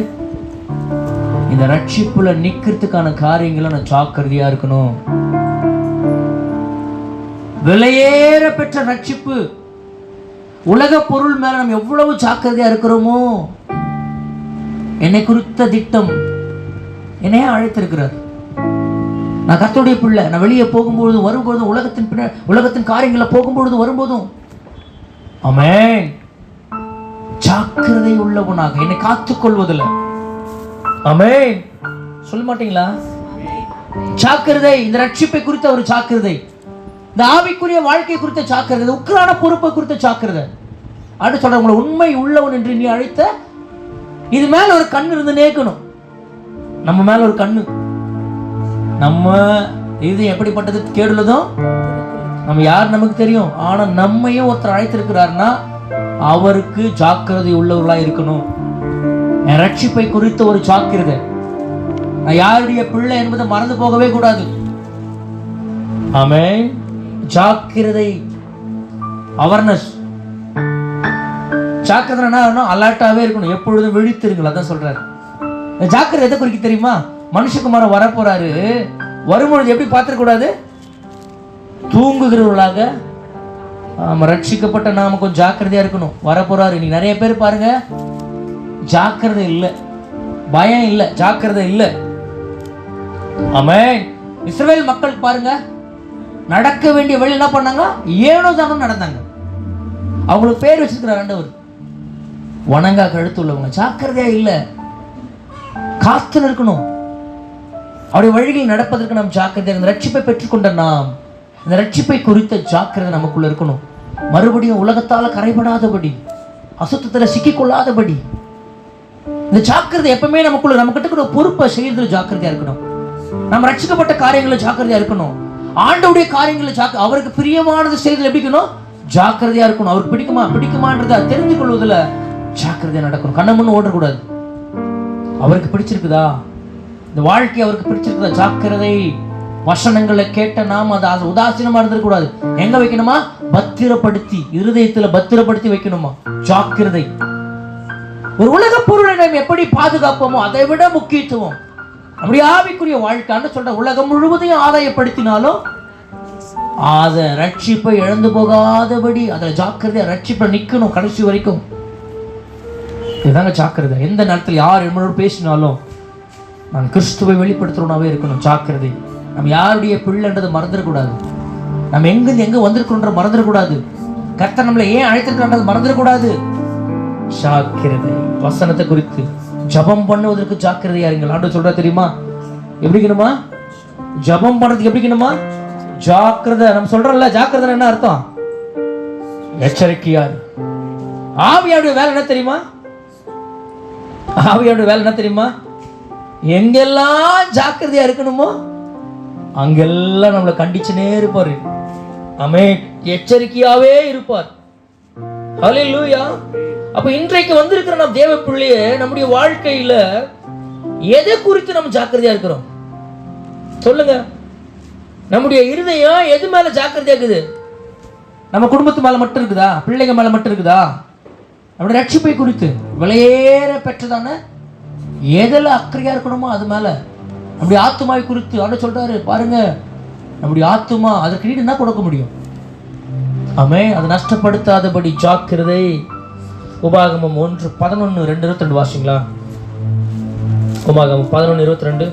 இந்த ரட்சிப்புல நிற்கிறதுக்கான காரியங்களை நான் ஜாக்கிரதையாக இருக்கணும். விலையேற பெற்ற ரட்சிப்பு, உலக பொருள் மேல நம்ம எவ்வளவு ஜாக்கிரதையா இருக்கிறோமோ, என்னை குறித்த திட்டம் என்னையே அழைத்திருக்கிறார். நான் கர்த்தருடைய பிள்ளை, நான் வெளியே போகும்பொழுது வரும்பொழுதும், உலகத்தின் காரியங்களை போகும்பொழுது வரும்போதும், ஆமென், ஜாக்கிரதை உள்ளவனாக என்னை காத்துக் கொள்வதில்லை. ஆமென் சொல்ல மாட்டீங்களா? ஜாக்கிரதை, இந்த ரட்சிப்பை குறித்த ஒரு ஜாக்கிரதை, இந்த ஆவிக்குரிய வாழ்க்கை குறித்த ஜாக்கிரதை, உக்கிரான பொறுப்பை குறித்த ஜாக்கிரதை. அடுத்து சொல்ற, உங்களை உண்மை உள்ளவன் என்று நீ அழைத்த, இது மேல ஒரு கண்ணு இருந்து நேக்கணும். நம்ம மேல ஒரு கண்ணு, நம்ம இது எப்படிப்பட்டது கேடுள்ளதோ நம்ம யார் நமக்கு தெரியும். ஆனா நம்மையும் ஒருத்தர் அழைத்திருக்கிறார்னா அவருக்கு ஜாக்கிரதை உள்ளவர்களா இருக்கணும். என் ரட்சிப்பை குறித்த ஒரு ஜாக்கிரதை, நான் யாருடைய பிள்ளை என்பதை மறந்து போகவே கூடாது. ஆமென். ஜாக்கிரதை, அவேர்னஸ். ஜாக்கிரதை என்ன? அலர்ட்டாவே இருக்கணும், எப்பொழுதும் விழித்திருங்கள். அதான் சொல்றாரு. ஜாக்கிரதை எதை குறிக்க தெரியுமா? மனுஷகுமாரன் வரப்போறாரு, வரும்பொழுது எப்படி பார்த்துக்கூடாது? தூங்குகிறவர்களாக. ரட்சிக்கப்பட்ட நாம கொஞ்சம் ஜாக்கிரதையா இருக்கணும். வரப்போறாரு. நீ நிறைய பேர் பாருங்க, ஜாக்கிரதை இல்லை, பயம் இல்லை, ஜாக்கிரதை இல்லை. ஆமென். இஸ்ரவேல் மக்கள் பாருங்க, நடக்க வேண்டிய வழி என்ன பண்ணாங்க? ஏனோ தானோ நடந்தாங்க. அவங்களுக்கு பேர் வச்சிருக்கிறார் ஆண்டவர், வணங்கா கழுத்து உள்ளவங்க. ஜாக்கிரதையா இல்லை, காத்து இருக்கணும். அவருடைய வழிகளில் நடப்பதற்கு நாம் ஜாக்கிரதையா, இந்த ரட்சிப்பை பெற்றுக்கொண்ட நாம் இந்த ரட்சிப்பை குறித்த ஜாக்கிரதை நமக்குள்ள இருக்கணும். மறுபடியும் உலகத்தால கரைபடாதபடி, அசுத்தத்துல சிக்கிக்கொள்ளாதபடி இந்த ஜாக்கிரதை எப்பவுமே நமக்குள்ள, நம்ம கிட்ட கூட பொறுப்பை செய்யறதுல ஜாக்கிரதையா இருக்கணும். நம்ம ரட்சிக்கப்பட்ட காரியங்களை ஜாக்கிரதையா இருக்கணும். ஆண்டவருடைய காரியங்களை அவருக்கு பிரியமானது செய்தல் எப்படி இருக்கணும்? ஜாக்கிரதையா இருக்கணும். அவருக்கு பிடிக்குமான்றதை தெரிந்து கொள்வதில் ஜாக்கிரதையா நடக்கணும். கண்ண முன்னு ஓடக்கூடாது. அவருக்கு பிடிச்சிருக்குதா இந்த வாழ்க்கை? அவருக்கு பிடிச்சிருக்குதா? ஜாக்கிரதை. வசனங்களை கேட்ட நாம் அதை உதாசீனமா இருந்துடக்கூடாது. எங்க வைக்கணுமா? பத்திரப்படுத்தி, இருதயத்துல பத்திரப்படுத்தி வைக்கணுமா? ஜாக்கிரதை. ஒரு உலக பொருளை நாம் எப்படி பாதுகாப்போமோ அதை விட முக்கியத்துவம் நம்முடைய ஆவிக்குரிய வாழ்க்கைன்னு சொல்ற. உலகம் முழுவதையும் ஆதாயப்படுத்தினாலும் அதை ரட்சிப்பை இழந்து போகாதபடி அதில் ஜாக்கிரதையா ரட்சிப்பை நிற்கணும் கடைசி வரைக்கும். இதுதாங்க ஜாக்கிரதை. எந்த நேரத்தில் யார் என்னோட பேசினாலும் நான் கிறிஸ்துவை வெளிப்படுத்துறோனாவே இருக்கணும். ஜாக்கிரதை. நம்ம யாருடைய பிள்ளைன்றதை மறந்துடக்கூடாது. நம்ம எங்கிருந்து எங்க வந்திருக்கிறோன்ற மறந்துடக்கூடாது. கர்த்தர் நம்மளை ஏன் அழைத்திருக்கிறான்றது மறந்துடக்கூடாது. ஜாக்கிரதை. வசனத்தை குறித்து ஜபம் பண்ணுவதற்கு ஜாக்கிரதையா இருங்கள். ஆண்டவர் சொல்ற தெரியுமா? எப்படிக்கணுமா? ஜபம் பண்றதுக்கு எப்படிக்கணுமா? ஜாக்கிரதை. நம்ம சொல்றோம்ல, ஜாக்கிரதை என்ன அர்த்தம்? எச்சரிக்கையா. ஆவியாருடைய வேலை என்ன தெரியுமா? ஆவியாருடைய வேலை என்ன தெரியுமா? எங்கெல்லாம் ஜாக்கிரதையா இருக்கணுமோ அங்கெல்லாம் நம்மளை கண்டிச்சுனே இருப்பாரு. ஆமென். எச்சரிக்கையாவே இருப்பார். ஹல்லேலூயா. அப்ப இன்றைக்கு வந்திருக்கிற நம் தேவ பிள்ளையே, நம்முடைய வாழ்க்கையில எதை குறித்து நம்ம ஜாக்கிரதையா இருக்கிறோம் சொல்லுங்க. நம்முடைய இருதயம் எது மேல ஜாக்கிரதையா இருக்குது? நம்ம குடும்பத்து மேல மட்டும் இருக்குதா? பிள்ளைங்க மேல மட்டும் இருக்குதா? நம்முடைய ரட்சிப்பை குறித்து விலையேற பெற்றதான எதில் அக்கறையா இருக்கணுமோ அது மேல. நம்முடைய ஆத்துமாவை குறித்து அவர் சொல்றாரு பாருங்க, நம்முடைய ஆத்துமா அதற்கு ஈடு என்ன கொடுக்க முடியும்? ஆமே, அது நஷ்டப்படுத்தாதபடி ஜாக்கிரதை. உபாகமம் 1:11-22 வாசிங்களா? உபாகமம் 11:22.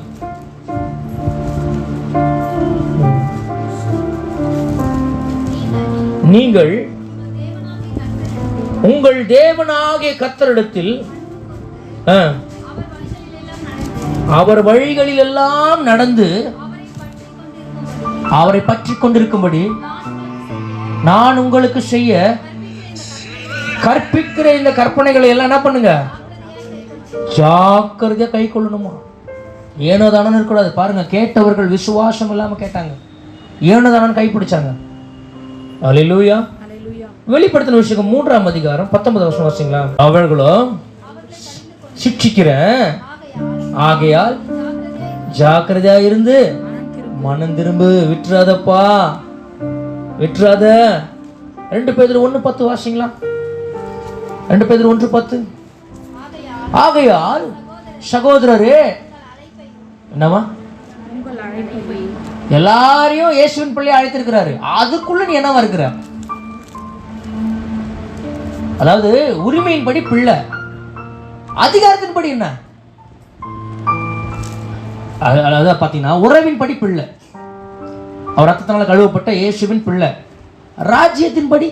நீங்கள் உங்கள் தேவனாகிய கர்த்தரிடத்தில் அவர் வழிகளில் எல்லாம் நடந்து அவரை பற்றி கொண்டிருக்கும்படி நான் உங்களுக்கு செய்ய கற்பிக்கிற இந்த கற்பனைகளை எல்லாம் என்ன பண்ணுங்க? ஜாக்கிரதையா கை கொள்ளணுமா? ஏனோ தானே இருக்கக்கூடாது. பாருங்க, கேட்டவர்கள் விசுவாசம் இல்லாம கேட்டாங்க, ஏனோ தானே கை பிடிச்சாங்க. அல்லேலூயா. வெளிப்படுத்தின விஷயம் 3ஆம் அதிகாரம் 19 வருஷம் வாசிங்களா? அவர்களோ சிக்ஷிக்கிற ஆகையால் ஜாக்கிரதையா இருந்து மனம் திரும்பு, விட்டுறாதப்பா, விட்டுறாத. 2 பேதுரு 1:10 வாசிங்களா? 2 பேதுரு 1:10. ஆகையால் சகோதரரே, என்னவா? எல்லாரையும் இயேசுவின் பிள்ளையை அழைத்திருக்கிறாரு, அதுக்குள்ள நீ என்னவா இருக்கிற? அதாவது உரிமையின்படி பிள்ளை, அதிகாரத்தின்படி என்ன? அதாவது பாத்தீங்கன்னா உறவின்படி பிள்ளை, அவர் ரத்தத்தினால கழுவப்பட்ட இயேசுவின் பிள்ளை. ராஜ்யத்தின்படி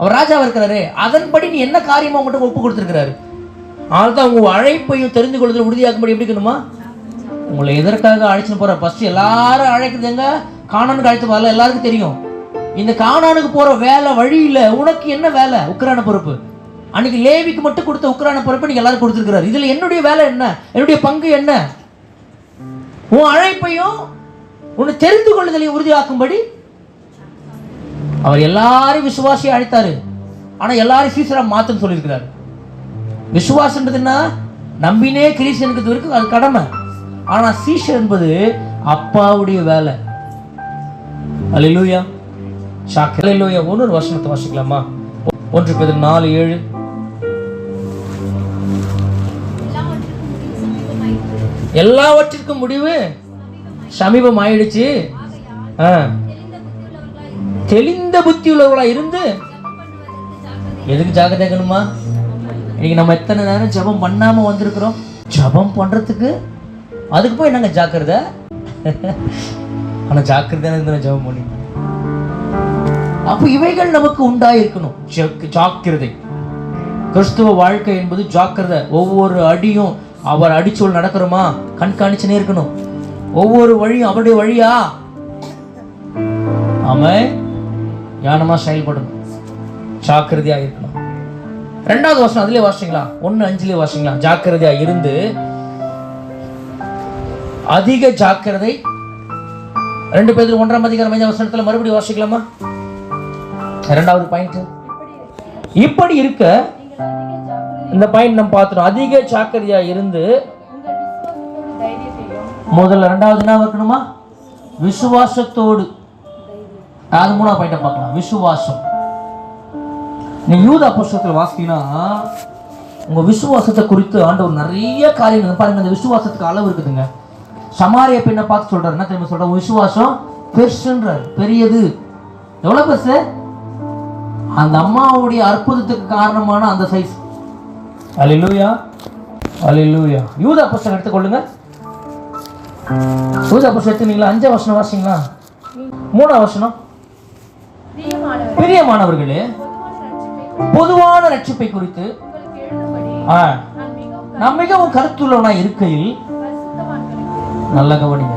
அவர் ராஜாவா இருக்கிறாரு, அதன்படி நீ என்ன காரியமா உங்கள்கிட்ட ஒப்பு கொடுத்திருக்கிறாரு. அதுதான் உங்க அழைப்பையும் தெரிந்து கொள்வதில் உறுதியாகும்படி எப்படி இருக்கணுமா? உங்களை எதற்காக அழைச்சுன்னு போற? ஃபர்ஸ்ட் எல்லாரும் அழைக்கிறது எங்க? கானானுக்கு அழைத்து போகல. எல்லாருக்கும் தெரியும். இந்த கானானுக்கு போற வேலை வழியில உனக்கு என்ன வேலை? உக்கிரான பொறுப்பு. அன்னைக்கு லேவிக்கு மட்டும் கொடுத்த உக்கிரான பொறுப்பு நீங்க எல்லாரும் கொடுத்துருக்கிறாரு. இதுல என்னுடைய வேலை என்ன? என்னுடைய பங்கு என்ன? உன் அழைப்பையும் உன்னை தெரிந்து கொள்ளுதலையும் உறுதியாக்கும்படி அவர் எல்லாரையும் விசுவாசியை அழைத்தாரு. ஆனா எல்லாரும் சீசரா மாத்தன்னு சொல்லியிருக்கிறாரு. விசுவாசன்றது என்ன? நம்பினே கிரீசனுக்கு இருக்கு, அது கடமை. ஆனா சீஷர் என்பது அப்பாவுடைய வேலை. அல்லேலூயா. அல்லேலூயா. இன்னொரு வசனத்தை வாசிக்கலாமா? 1 பேதுரு 4:7. எல்லாவற்றிற்கும் முடிவு சமீபம் ஆயிடுச்சு. தெளிந்த புத்தி உள்ளவர்களா இருந்து எதுக்கு ஜாக்கிரதை இருக்கணுமா? இன்னைக்கு நம்ம எத்தனை நேரம் ஜெபம் பண்ணாம வந்திருக்கிறோம். ஜெபம் பண்றதுக்கு அதுக்கு போய் என்னங்க ஜாக்கிரதை? ஆனா ஜாக்கிரதையான இருந்தா ஜெபம் பண்ணி. அப்ப இவைகள் நமக்கு உண்டாயிருக்கணும். ஜாக்கிரதை. கிறிஸ்துவ வாழ்க்கை என்பது ஜாக்கிரதை. ஒவ்வொரு அடியும் அவர் அடிச்சொல் நடக்கிறோமா கண்காணிச்சுனே இருக்கணும். ஒவ்வொரு வழியும் அவருடைய வழியா ஆமென் ஞானமா செயல்படணும். ஜாக்கிரதையா இருக்கணும். 2வது வசனம் அதுலயே வாசிங்களா? 1:5 வாசிங்களா? ஜாக்கிரதையா இருந்து அதிக ஜாக்கிரதை. 2 பேதுரு 1ஆம் அதிகாரம் 5ஆம் வசனத்துல மறுபடியும் வாசிக்கலாமா? 2வது பாயிண்ட். இப்படி இருக்க இந்த பாயிண்ட் நம்ம பார்த்தோம். அதிக ஜாக்கிரதையா இருந்து முதல்ல 2வது என்ன இருக்கணுமா? விசுவாசத்தோடு. அது 3ஆவது பாயிண்ட பார்க்கலாம். விசுவாசம். நீ யூதா புஸ்தகத்தில் வாசிக்கினா உங்க விசுவாசத்தை குறித்து ஆண்டவர் நிறைய காரியங்கள் பாருங்க. இந்த விசுவாசத்துக்கு அளவு இருக்குதுங்க. சமாரிய பெண்ணை பார்த்து சொல்றாரு, என்ன தெரியுமா சொல்ற? விசுவாசம் பெருசுன்றார், பெரியது. எவ்வளவு பெருசு? அந்த அம்மாவுடைய அற்புதத்துக்கு காரணமான அந்த சைஸ். அல்லேலூயா, அல்லேலூயா. யூதா புஸ்தகம் எடுத்துக்கொள்ளுங்க. யூதா புஸ்தகம் எடுத்துனீங்களா? 5ஆம் வசனம் வாசிங்களா? 3ஆம் வசனம். பிரியமானவர்களே, பொதுவான ரட்சிப்பை குறித்து நான் மிகவும் கருத்துள்ளவனா இருக்கையில் நல்ல கவனிங்க.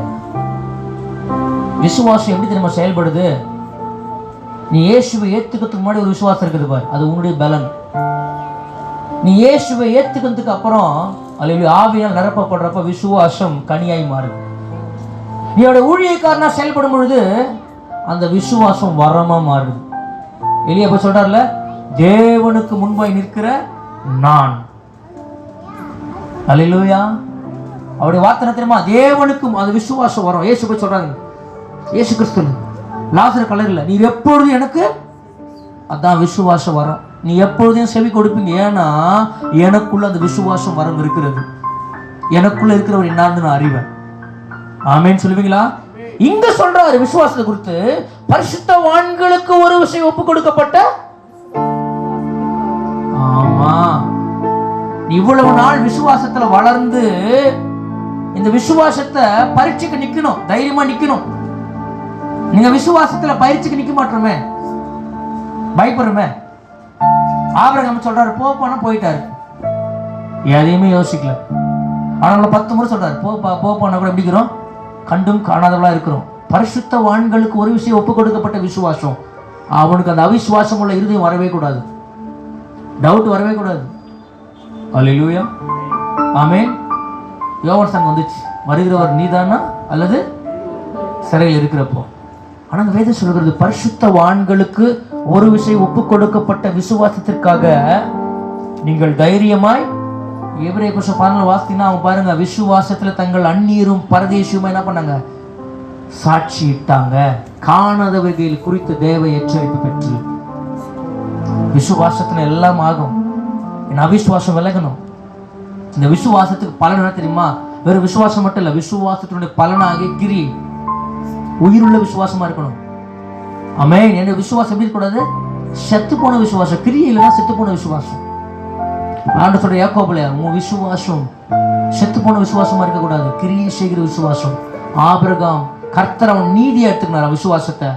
விசுவாசம் எப்படி தெரியுமா செயல்படுது? நீ இயேசுவை ஏத்துக்கிறதுக்கு முன்னாடி ஒரு விசுவாசம் இருக்குது பாரு, அது உன்னுடைய பலன். நீ இயேசுவை ஏத்துக்கிறதுக்கு அப்புறம் அல்லேலூயா ஆவியால் நிரப்பப்படுறப்ப விசுவாசம் கனியாய் மாறுது. நீ அவருடைய ஊழியக்காரனா செயல்படும் பொழுது அந்த விசுவாசம் வரமா மாறுது. எலியா போய் சொல்றாருல, தேவனுக்கு முன்பாய் நிற்கிற நான். அல்லேலூயா. அவருடைய வார்த்தை தெரியுமா? தேவனுக்கு அந்த விசுவாசம் வரும். இயேசு போய் சொல்றாங்க, இயேசு கிறிஸ்து லாசர் கல்லறையில், நீ எப்பொழுதும் எனக்கு, அதான் விசுவாசம் வரும். நீ எப்பொழுதையும் செவி கொடுப்பீங்க. ஏன்னா எனக்குள்ள அந்த விசுவாசம் வரம் இருக்கிறது. எனக்குள்ள இருக்கிறவர் என்னான்னு நான் அறிவேன். ஆமென் சொல்லுவீங்களா? இங்க சொல்றாரு விசுவாசத்தை குறித்து, பரிசுத்தவான்களுக்கு ஒரு விஷயம் ஒப்பு கொடுக்கப்பட்ட. ஆமா, இவ்வளவு நாள் விசுவாசத்துல வளர்ந்து இந்த விசுவாசத்தை பரீட்சைக்கு நிக்கணும், தைரியமா நிக்கணும். நீங்க விசுவாசத்துல பரீட்சைக்கு நிக்க மாட்டோமே, பயப்படுறோமே. ஆபிரகாம் சொல்றாரு போப்பானா போயிட்டாரு, எதையுமே யோசிக்கல. ஆனா 10 முறை சொல்றாரு போப்பானா கூட எப்படி இருக்கிறோம், கண்டும் காணாதவளா இருக்கிறோம். பரிசுத்தவான்களுக்கு ஒரு விஷயம் ஒப்பு கொடுக்கப்பட்ட விசுவாசம். அவனுக்கு அந்த அவிசுவாசம் உள்ள இருதயம் வரவே கூடாது, டவுட் வரவே கூடாது. அல்லேலூயா. ஆமென். யோவான் சங்கம் வந்துச்சு, வருகிறவர் நீதானா அல்லது சிறையில் இருக்கிறப்போ. ஆனா அந்த வேதம் சொல்கிறது பரிசுத்தவான்களுக்கு ஒரு விஷயம் ஒப்பு கொடுக்கப்பட்ட விசுவாசத்திற்காக நீங்கள் தைரியமாய். எபிரேயர் 14 வாசித்தீங்கன்னா அவங்க பாருங்க, விசுவாசத்துல தங்கள் அந்நியரும் பரதேசியுமா என்ன பண்ணாங்க, சாட்சியிட்டாங்க. காணாதவைகள் குறித்து தேவ எச்சரிப்பு பெற்று. விசுவாசத்துல எல்லாம் ஆகும். என் அவிசுவாசம் விலகணும். இந்த விசுவாசத்துக்கு பலன் என்ன தெரியுமா? வெறும் விசுவாசம் மட்டும் இல்ல, விசுவாசத்தினுடைய பலனாக கிரி உயிருள்ள விசுவாசமா இருக்கணும். ஆமென். என்ன விசுவாசம் எப்படி இருக்கக்கூடாது? செத்து போன விசுவாசம். கிரி இல்லைன்னா செத்து போன விசுவாசம். ஆண்டவர் சொல்ற யாக்கோபுல, உன் விசுவாசம் செத்து போன விசுவாசமா இருக்கக்கூடாது, கிரியை செய்கிற விசுவாசம். ஆபிரகாம் கர்த்தர் அவன் நீதியை எடுத்துக்கிறார் விசுவாசத்தை.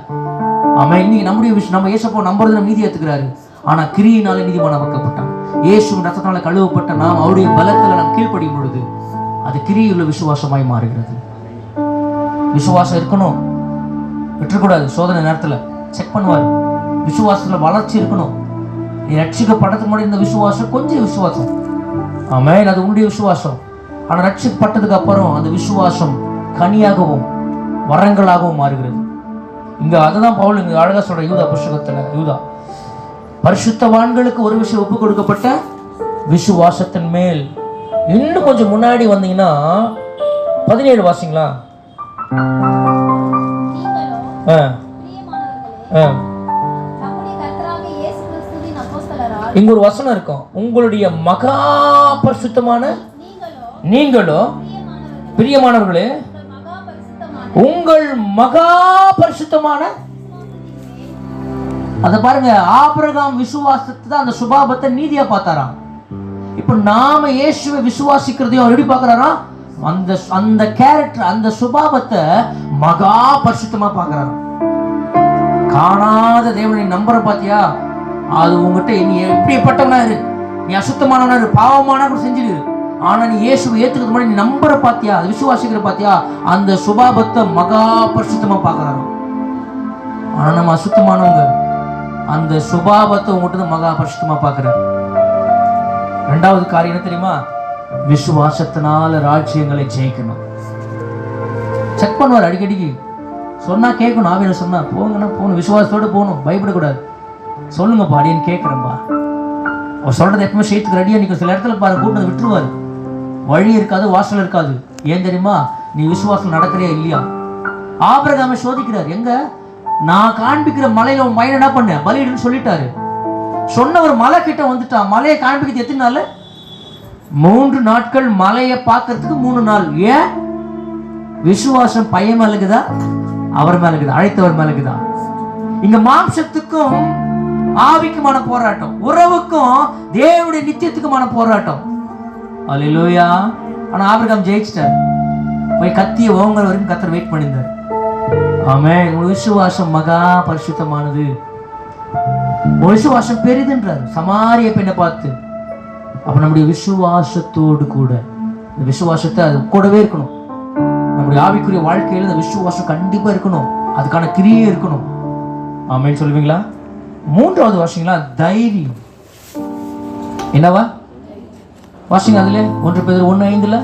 ஆமென். இன்னைக்கு நம்முடைய நம்ம இயேசுவை நம்புறது நம்ம நீதியை எடுத்துக்கிறாரு. ஆனா கிரியினால நீதிமானாக்கப்பட்டான். இயேசுவின் ரத்தத்தினால கழுவப்பட்ட நாம் அவருடைய பலத்துல நாம் கீழ்ப்படியும் பொழுது அது கிரியுள்ள விசுவாசமாய் மாறுகிறது. விசுவாசம் இருக்கணும், விட்டுறக்கூடாது. சோதனை நேரத்துல செக் பண்ணுவார். விசுவாசத்துல வளர்ச்சி இருக்கணும். நீ ரட்சிக்கப்பட்டதுக்கு முன்னாடி இந்த விசுவாசம் கொஞ்சம் விசுவாசம். ஆமென். அது உன்னுடைய விசுவாசம். ஆனா ரட்சிக்கப்பட்டதுக்கு அப்புறம் அந்த விசுவாசம் கனியாகவும் வரங்களாகவும் மாறுகிறது. இங்க அதுதான் பவுல் இங்க அழகா சொல்ற யூதா புஸ்தகத்துல. யூதா பரிசுத்தவான்களுக்கு ஒரு விஷயம் ஒப்பு கொடுக்கப்பட்ட விசுவாசத்தின் மேல். இன்னும் கொஞ்சம் முன்னாடி வந்தீங்கன்னா 17 வாசிங்களா. இங்க ஒரு வசனம் இருக்கும், உங்களுடைய மகா பரிசுத்தமான நீங்களோ பிரியமானவர்களே உங்கள் மகா பரிசுத்தமான. அத பாருங்க, ஆபிரகாம் விசுவாசத்தை தான் அந்த சுபாவத்தை நீதியா பார்த்தாராம். இப்ப நாம இயேசுவை விசுவாசிக்கிறதையும் அவர் எப்படி பார்க்கறாராம்? அந்த கேரக்டர், அந்த சுபாவத்தை மகா பரிசுத்தமா பார்க்கறாராம். காணாத தேவனை நம்புற பாத்தியா, அது உங்ககிட்ட நீ எப்படிப்பட்டவனா இரு, நீ அசுத்தமானவனா இரு, பாவமானா கூட செஞ்சிரு, ஆனா நீ இயேசுவை ஏத்துக்கிறது முன்னாடி நீ நம்புற பாத்தியா, விசுவாசிக்கிற பாத்தியா, அந்த சுபாவத்தை மகா பரிசுத்தமா பார்க்கறாராம். ஆனா நம்ம அசுத்தமானவங்க அந்த சுபாவத்தை உங்ககிட்ட மகா பரிசுத்தமா பார்க்கிறார். இரண்டாவது காரியம் என்ன தெரியுமா? விசுவாசத்தினால ராஜ்யங்களை ஜெயிக்கணும். செக் பண்ணுவார் அடிக்கடிக்கு. சொன்னா கேட்கணும். ஆவியில சொன்னா போங்கன்னா போகணும், விசுவாசத்தோடு போகணும், பயப்படக்கூடாது. சொல்லுங்கப்பா அடியன்னு கேட்கிறேன்பா. அவர் சொல்றது எப்பவுமே செய்யறதுக்கு ரெடியா நிற்கும். சில இடத்துல பாரு கூட்டத்தை விட்டுருவாரு, வழி இருக்காது, வாசல் இருக்காது. ஏன் தெரியுமா? நீ விசுவாசம் நடக்கிறியா இல்லையா? ஆபிரகாமை சோதிக்கிறார். எங்க நான் காண்பிக்கிற மலையில உன் மயன் என்ன பண்ண பலியிடுன்னு சொல்லிட்டாரு. சொன்ன ஒரு மலை கிட்ட வந்துட்டான். மலையை காண்பிக்கிறது எத்தனை நாள்? 3 நாட்கள். மலையை பார்க்கறதுக்கு 3 நாள். ஏன்? விசுவாசம் பையன் மேலுக்குதா, அவர் மேலுக்குதா, அழைத்தவர் மேலுக்குதா? இங்க மாம்சத்துக்கும் ஆவிக்குமான போராட்டம், உறவுக்கும் தேவனுடைய நித்தியத்துக்குமான போராட்டம். அல்லேலூயா. ஆனா ஆபிரகாம் ஜெயிச்சிட்டார். போய் கத்திய ஓங்கற வரைக்கும் கர்த்தர் வெயிட் பண்ணிருந்தார். ஆமென். உங்க விசுவாசம் மகா பரிசுத்தமானது, உங்க விசுவாசம் பெரிதுன்றார் சமாரிய பெண்ணை பார்த்து. அப்ப நம்முடைய விசுவாசத்தோடு கூட இந்த விசுவாசத்தை அது கூடவே இருக்கணும். நம்முடைய ஆவிக்குரிய வாழ்க்கையில இந்த விசுவாசம் கண்டிப்பா இருக்கணும், அதுக்கான கிரியே இருக்கணும். ஆமென் சொல்லுவீங்களா? மூன்றாவது வாசிங்களா, தைரியம். என்னவா வாசிங்க அதுல 1 பேதுரு 1:5.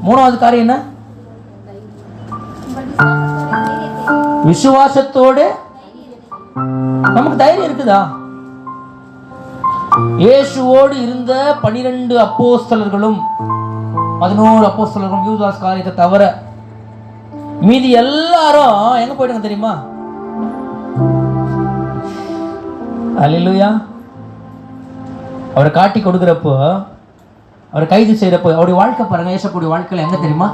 மூணாவது காரியம் என்ன? விசுவாசத்தோடு நமக்கு தைரியம் இருக்குதா? இயேசுவோடு இருந்த 12 அப்போஸ்தலர்களும் 11 அப்போஸ்தலர்களும் யூதாஸ் காரியத்தை தவிர மீதி எல்லாரும் எங்க போயிட்டாங்க தெரியுமா? அல்லேலூயா. அவரை காட்டி கொடுக்கிறப்போ, அவரை கைது செய்யறப்போ அவருடைய வாழ்க்கை பாருங்க. ஏசக்கூடிய வாழ்க்கையில் எங்க தெரியுமா?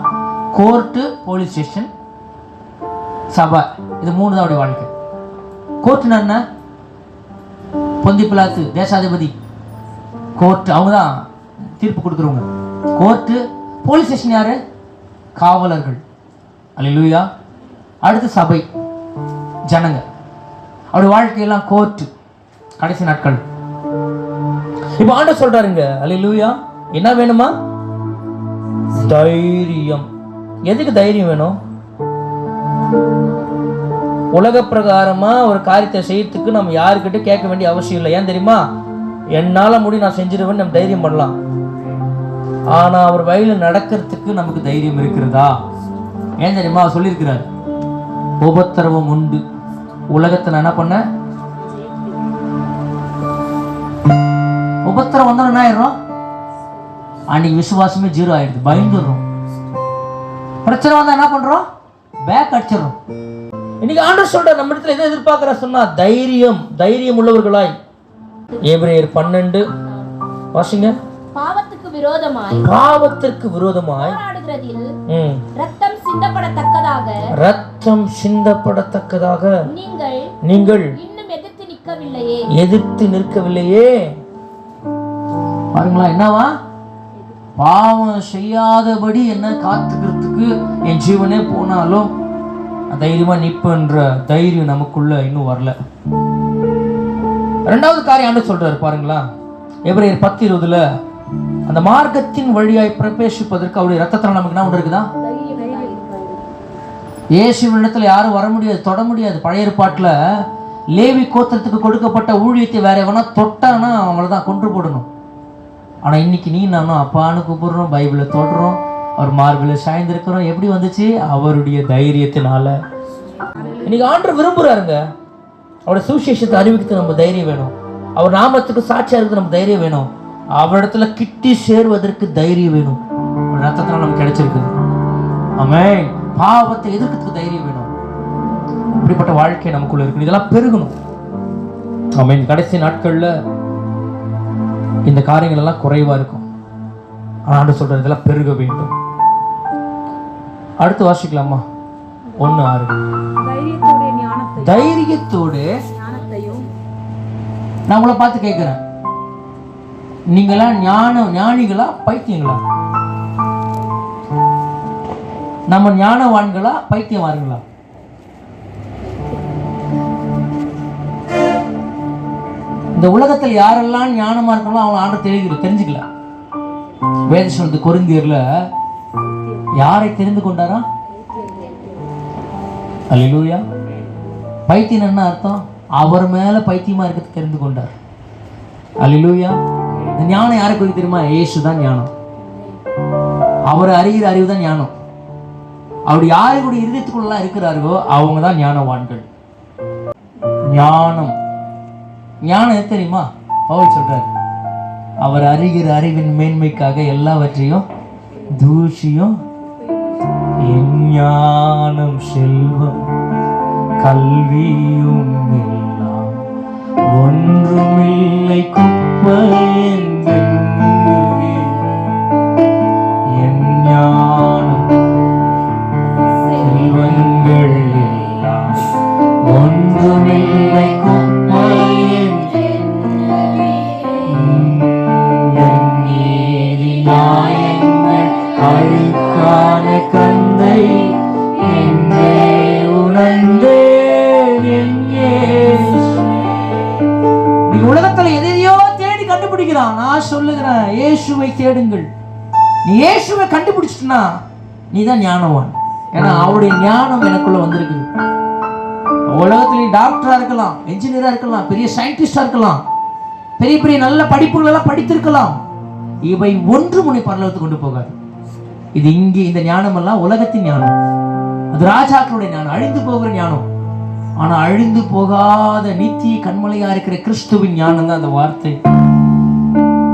கோர்ட்டு, போலீஸ் ஸ்டேஷன், சபை, இது 3 தான் அவருடைய வாழ்க்கை. கோர்ட்டுனா என்ன? பொந்தி பிலாத்து தேசாதிபதி, கோர்ட்டு அவங்க தான் தீர்ப்பு கொடுக்குறவங்க. கோர்ட்டு. போலீஸ் ஸ்டேஷன் யாரு? காவலர்கள். அல்லேலூயா. அடுத்து சபை, ஜனங்க. அவருடைய வாழ்க்கையெல்லாம் கோர்ட்டு, கடைசி நாட்கள். இப்போ ஆண்டவர் சொல்றாருங்க, அல்லேலூயா, என்ன வேணுமா? தைரியம். எதுக்கு தைரியம் வேணும்? உலக பிரகாரமா ஒரு காரியத்தை செய்யறதுக்கு நம்ம யாருக்கிட்ட கேட்க வேண்டிய அவசியம் இல்லை. ஏன் தெரியுமா? என்னால முடி நான் செஞ்சிருவேன்னு நம்ம தைரியம் பண்ணலாம். ஆனா அவர் வழியில நடக்கிறதுக்கு நமக்கு தைரியம் இருக்கிறதா? ஏன் தெரியுமா? அவர் சொல்லியிருக்கிறார், உபத்திரவம் உண்டு. உலகத்தை நான் என்ன பண்ண? உபத்திரம் வந்தா என்ன ஆயிடும்? அன்னைக்கு விசுவாசமே 0 ஆயிடுது. பயந்துடுறோம். பிரச்சனை வந்தா என்ன பண்றோம்? பேக் அடிச்சிடறோம். இன்னைக்கு ஆண்டவர் சொல்ற நம்ம இடத்துல எதை எதிர்பார்க்கிற சொன்னா தைரியம் உள்ளவர்களாய். எபிரேயர் 12 வாசிங்க. பாவத்திற்கு விரோதமாய் போராடுகிறதில் இரத்தம் சிந்தப்படத்தக்கதாக நீங்கள் இன்னும் எதிர்த்து நிற்கவில்லையே. பாருங்களா, என்னவா? பாவம் செய்யாதபடி என்ன காத்துக்கிறதுக்கு என் ஜீவனே போனாலும் தைரியமா நிற்பன்ற தைரியம் நமக்குள்ள இன்னும் வரல. 2வது காரியம் ஆண்டவர் சொல்றாரு பாருங்களா. எபிரேயர் 10:20 அந்த மார்க்கத்தின் வழியாய் பிரவேசிப்பதற்கு அவருடைய ரத்தத்தால் நமக்கு என்ன ஒன்று இருக்குதா? இயேசுவின் இடத்துல யாரும் வர முடியாது, தொட முடியாது. பழைய ஏற்பாட்டுல லேவி கோத்திரத்துக்கு கொடுக்கப்பட்ட ஊழியத்தை வேற எவனா தொட்டானா அவங்கள தான் கொன்று போடணும். ஆனா இன்னைக்கு நீ நானும் அப்பான்னு கூப்பிடுறோம், பைபிளை தொடுறோம், அவர் மார்பில் சாய்ந்திருக்கிறோம். எப்படி வந்துச்சு? அவருடைய தைரியத்தினால. இன்னைக்கு ஆண்டவர் விரும்புறாருங்க. அவருடைய சுவிசேஷத்தை அறிவிக்கிறது நம்ம தைரியம் வேணும். அவர் நாமத்துக்கு சாட்சியா இருக்கிறது நம்ம தைரியம் வேணும். அவரிடத்துல கிட்டி சேருவதற்கு தைரியம் வேணும். ரத்தத்தினால நமக்கு கிடைச்சிருக்குது. ஆமென். பாவத்தை எதிர்க்கிறதுக்கு தைரியம் வேணும். இப்படிப்பட்ட வாழ்க்கை நமக்குள்ள இருக்கு. இதெல்லாம் பெருகணும். ஆமென். கடைசி நாட்கள்ல இந்த காரியங்கள் எல்லாம் குறைவா இருக்கும். ஆண்டு சொல்றது இதெல்லாம் பெருக வேண்டும். அடுத்து வாசிக்கலாமா? 1:6. தைரியத்தோடு நான் உங்களை பார்த்து கேட்கிறேன், நீங்களாம் ஞானிகளா பைத்தியங்களா? நம்ம ஞானவான்களா பைத்தியவான்களா? இந்த உலகத்தில் யாரெல்லாம் ஞானமா இருக்காங்களோ அவங்களை ஆண்டு தெரிஞ்சுக்கல. வேத சொல்றது கொரிந்தியர்ல யாரை தெரிந்து கொண்டாரா? அல்லேலூயா. பைத்தியம் என்ன அர்த்தம்? அவர் மேல பைத்தியமா இருக்கிறது தெரிந்து கொண்டார். அல்லேலூயா. இந்த ஞானம் யாரை குறித்து தெரியுமா? இயேசு தான் ஞானம். அவரை அறிகிற அறிவு தான் ஞானம். அவர் யாருடைய இருதயத்துக்குள்ள இருக்கிறார்களோ அவங்க தான் ஞானவான்கள். ஞானம் எது தெரியுமா? பவுல் சொல்றாரு, அவர் அறிகிற அறிவின் மேன்மைக்காக எல்லாவற்றையும் தூஷியும் ஞானம் செல்வம் கல்வியும் எல்லாம் ஒன்றுமில்லை குப்பை என் ஞானம் செல்வங்கள் எல்லாம் ஒன்றுமில்லை குப்பை அழுக்கான கந்தை என்றே உணர்ந்தேன். உலகத்துல எதையோ தேடி கண்டுபிடிக்கிறான். நான் சொல்லுகிறேன், இயேசுவை தேடுங்கள். நீ இயேசுவை கண்டுபிடிச்சிட்டனா நீ தான் ஞானவான். ஏன்னா அவருடைய ஞானம் எனக்குள்ள வந்திருக்கு. உலகத்துல டாக்டரா இருக்கலாம், என்ஜினியரா இருக்கலாம், பெரிய சயின்டிஸ்டா இருக்கலாம், பெரிய பெரிய நல்ல படிப்புகள் எல்லாம் படித்திருக்கலாம். இவை ஒன்று முனை பரலோகத்துக்கு கொண்டு போகாது. இது இங்கே இந்த ஞானம் எல்லாம் உலகத்தின் ஞானம். அது ராஜாக்களுடைய ஞானம், அழிந்து போகிற ஞானம். ஆனா அழிந்து போகாத நித்திய கண்மலையா இருக்கிற கிறிஸ்துவின் ஞானம் தான் அந்த வார்த்தை.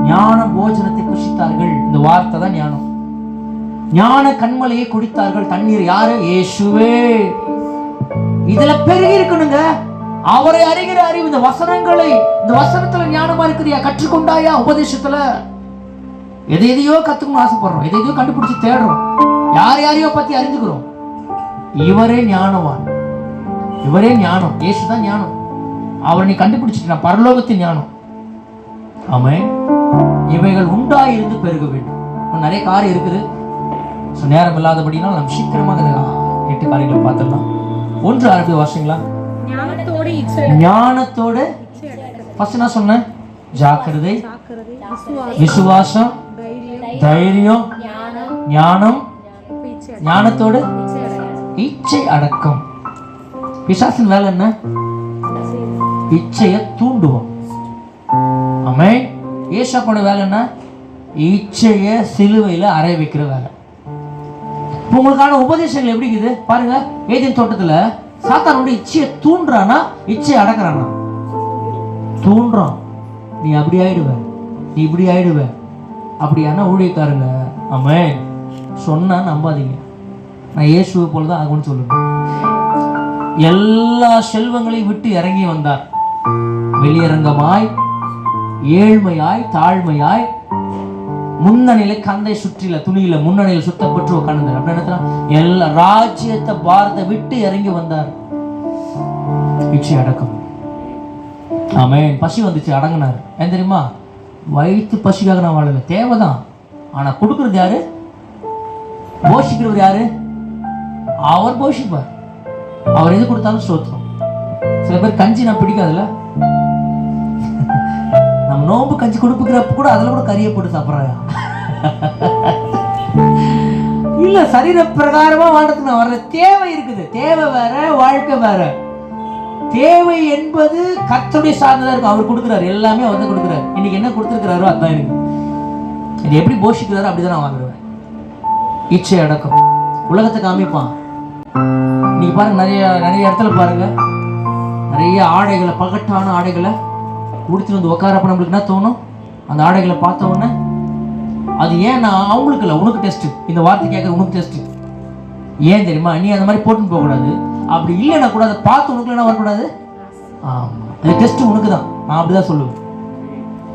ஞான போஜனத்தை புசித்தார்கள், இந்த வார்த்தை தான் ஞானம். ஞான கண்மலையை குடித்தார்கள், தண்ணீர் யாரு? இயேசுவே. இதுல பெருகி இருக்கணுங்க. அவரை அறிகிற அறிவு, இந்த வசனங்களை, இந்த வசனத்துல ஞானமா இருக்கிறியா? கற்றுக்கொண்டாயா? உபதேசத்துல எதையோ கத்துக்கணும் ஆசைப்படுறோம், எதையோ கண்டுபிடிச்சு தேடுறோம், யாரையோ பத்தி அறிஞ்சுக்கிறோம். இவரே ஞானவான், இவரே ஞானம். இயேசுதான் ஞானம். அவரை நீ கண்டுபிடிச்சிட்டு பரலோகத்தின் ஞானம். ஆமென். இவைகள் உண்டாயிருந்து பெருக வேண்டும். நிறைய காரியம் இருக்குது, நேரம் இல்லாதபடினா நம்ம சீக்கிரமாக 8 காரியங்களை பார்த்துடலாம். 1 ஆரம்பி வாசிங்களா? ஞானத்தோட ஃபர்ஸ்ட் நான் சொன்னேன், ஜாக்கிரதை, விசுவாசம், தைரியம், ஞானம், ஞானத்தோட இச்சை அடக்கம். பிசாசின் வேலை என்ன? இச்சையை தூண்டுவோம். ஆமென். ஏசாப்போட வேலை என்ன? இச்சையை சிலுவையில் அறை வைக்கிற வேலை. உங்களுக்கான உபதேசங்கள் எப்படி இருக்குது பாருங்க. ஏதேன் தோட்டத்துல சாத்தானோட இச்சையை தூண்டுறானா, இச்சையை அடக்குறானா? தூண்டுறான். நீ அப்படி ஆயிடுவ, நீ இப்படி ஆயிடுவ, அப்படியான ஊழியக்காரங்க ஆமென் சொன்னா நம்பாதீங்க. நான் இயேசுவை போலதான் ஆகும்னு சொல்லுவேன். எல்லா செல்வங்களையும் விட்டு இறங்கி வந்தார். வெளியரங்கமாய், ஏழ்மையாய், தாழ்மையாய், முன்னணியில கந்தை சுற்றில துணியில முன்னணியில சுத்தப்பட்டு உட்கார்ந்தார். அப்படின்னு எல்லா ராஜ்யத்தை பாரத விட்டு இறங்கி வந்தார். இச்சை அடக்கம். ஆமென். பசி வந்துச்சு, அடங்கினார். ஏன் தெரியுமா? வயிற்று பசிக்காக நான் வாழல, தேவைதான். ஆனா கொடுக்கறது யாரு? போஷிக்கிறவர் யாரு? அவர் போஷிப்பார். அவர் எது கொடுத்தாலும் ஸ்தோத்திரம். சில பேர் கஞ்சி நான் பிடிக்காதுல்ல, நம்ம நோம்பு கஞ்சி கொடுப்புக்கிறப்ப கூட அதுல கூட கறியை போட்டு சாப்பிட்றாயா? இல்ல, சரீர பிரகாரமா வாழ்றதுக்கு நான் வர்ற தேவை இருக்குது. தேவை வேற, வாழ்க்கை வேற. தேவை என்பது கர்த்தருடைய சார்ந்ததா இருக்கும். அவர் கொடுக்குறாரு, எல்லாமே அவர் தான் கொடுக்குறாரு. இன்னைக்கு என்ன கொடுத்துருக்கிறாரோ அதுதான் இருக்கு. இது எப்படி போஷிக்கிறாரோ அப்படிதான் நான் வாங்குறேன். இச்சை அடக்கம். உலகத்தை காமிப்பான். நீங்க பாருங்க, நிறைய இடத்துல பாருங்க, நிறைய ஆடைகளை, பகட்டான ஆடைகளை உடுத்திட்டு வந்து உட்காரப்ப நம்மளுக்கு என்ன தோணும்? அந்த ஆடைகளை பார்த்த உடனே அது ஏன்னா அவங்களுக்கு இல்லை, உனக்கு டெஸ்ட். இந்த வார்த்தை கேட்கறது உனக்கு டெஸ்ட். ஏன் தெரியுமா? நீ அந்த மாதிரி போட்டுன்னு போகக்கூடாது. அப்படி இல்லைன்னா கூட அதை பார்த்து உனக்கு என்ன வரக்கூடாது. ஆமா, அந்த டெஸ்ட் உனக்கு தான். நான் அப்படிதான் சொல்லுவேன்.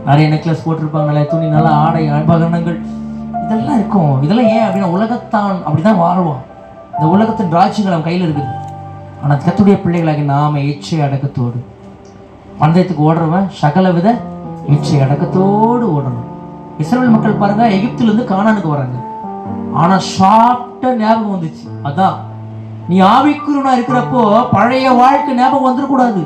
நிறைய நெக்லஸ் போட்டிருப்பாங்க, நிறைய துணி, நல்ல ஆடை, அன்பகரணங்கள், இதெல்லாம் இருக்கும். இதெல்லாம் ஏன் அப்படின்னா உலகத்தான் அப்படிதான் வாழ்வான். இந்த உலகத்தின் ராஜ்யங்கள் அவன் கையில் இருக்குது. ஆனால் கர்த்தருடைய பிள்ளைகளாகி நாம இச்சை அடக்கத்தோடு, பந்தயத்துக்கு ஓடுறவன் சகலவித இச்சை அடக்கத்தோடு ஓடணும். இஸ்ரவேல் மக்கள் பாருங்க, எகிப்திலிருந்து கானானுக்கு வராங்க. ஆனா சாப்பிட்ட ஞாபகம் வந்துச்சு. அதான் நீ ஆவிக்குரியவனா இருக்கிறப்போ பழைய வாழ்க்கை ஞாபகம் வந்துடக்கூடாது.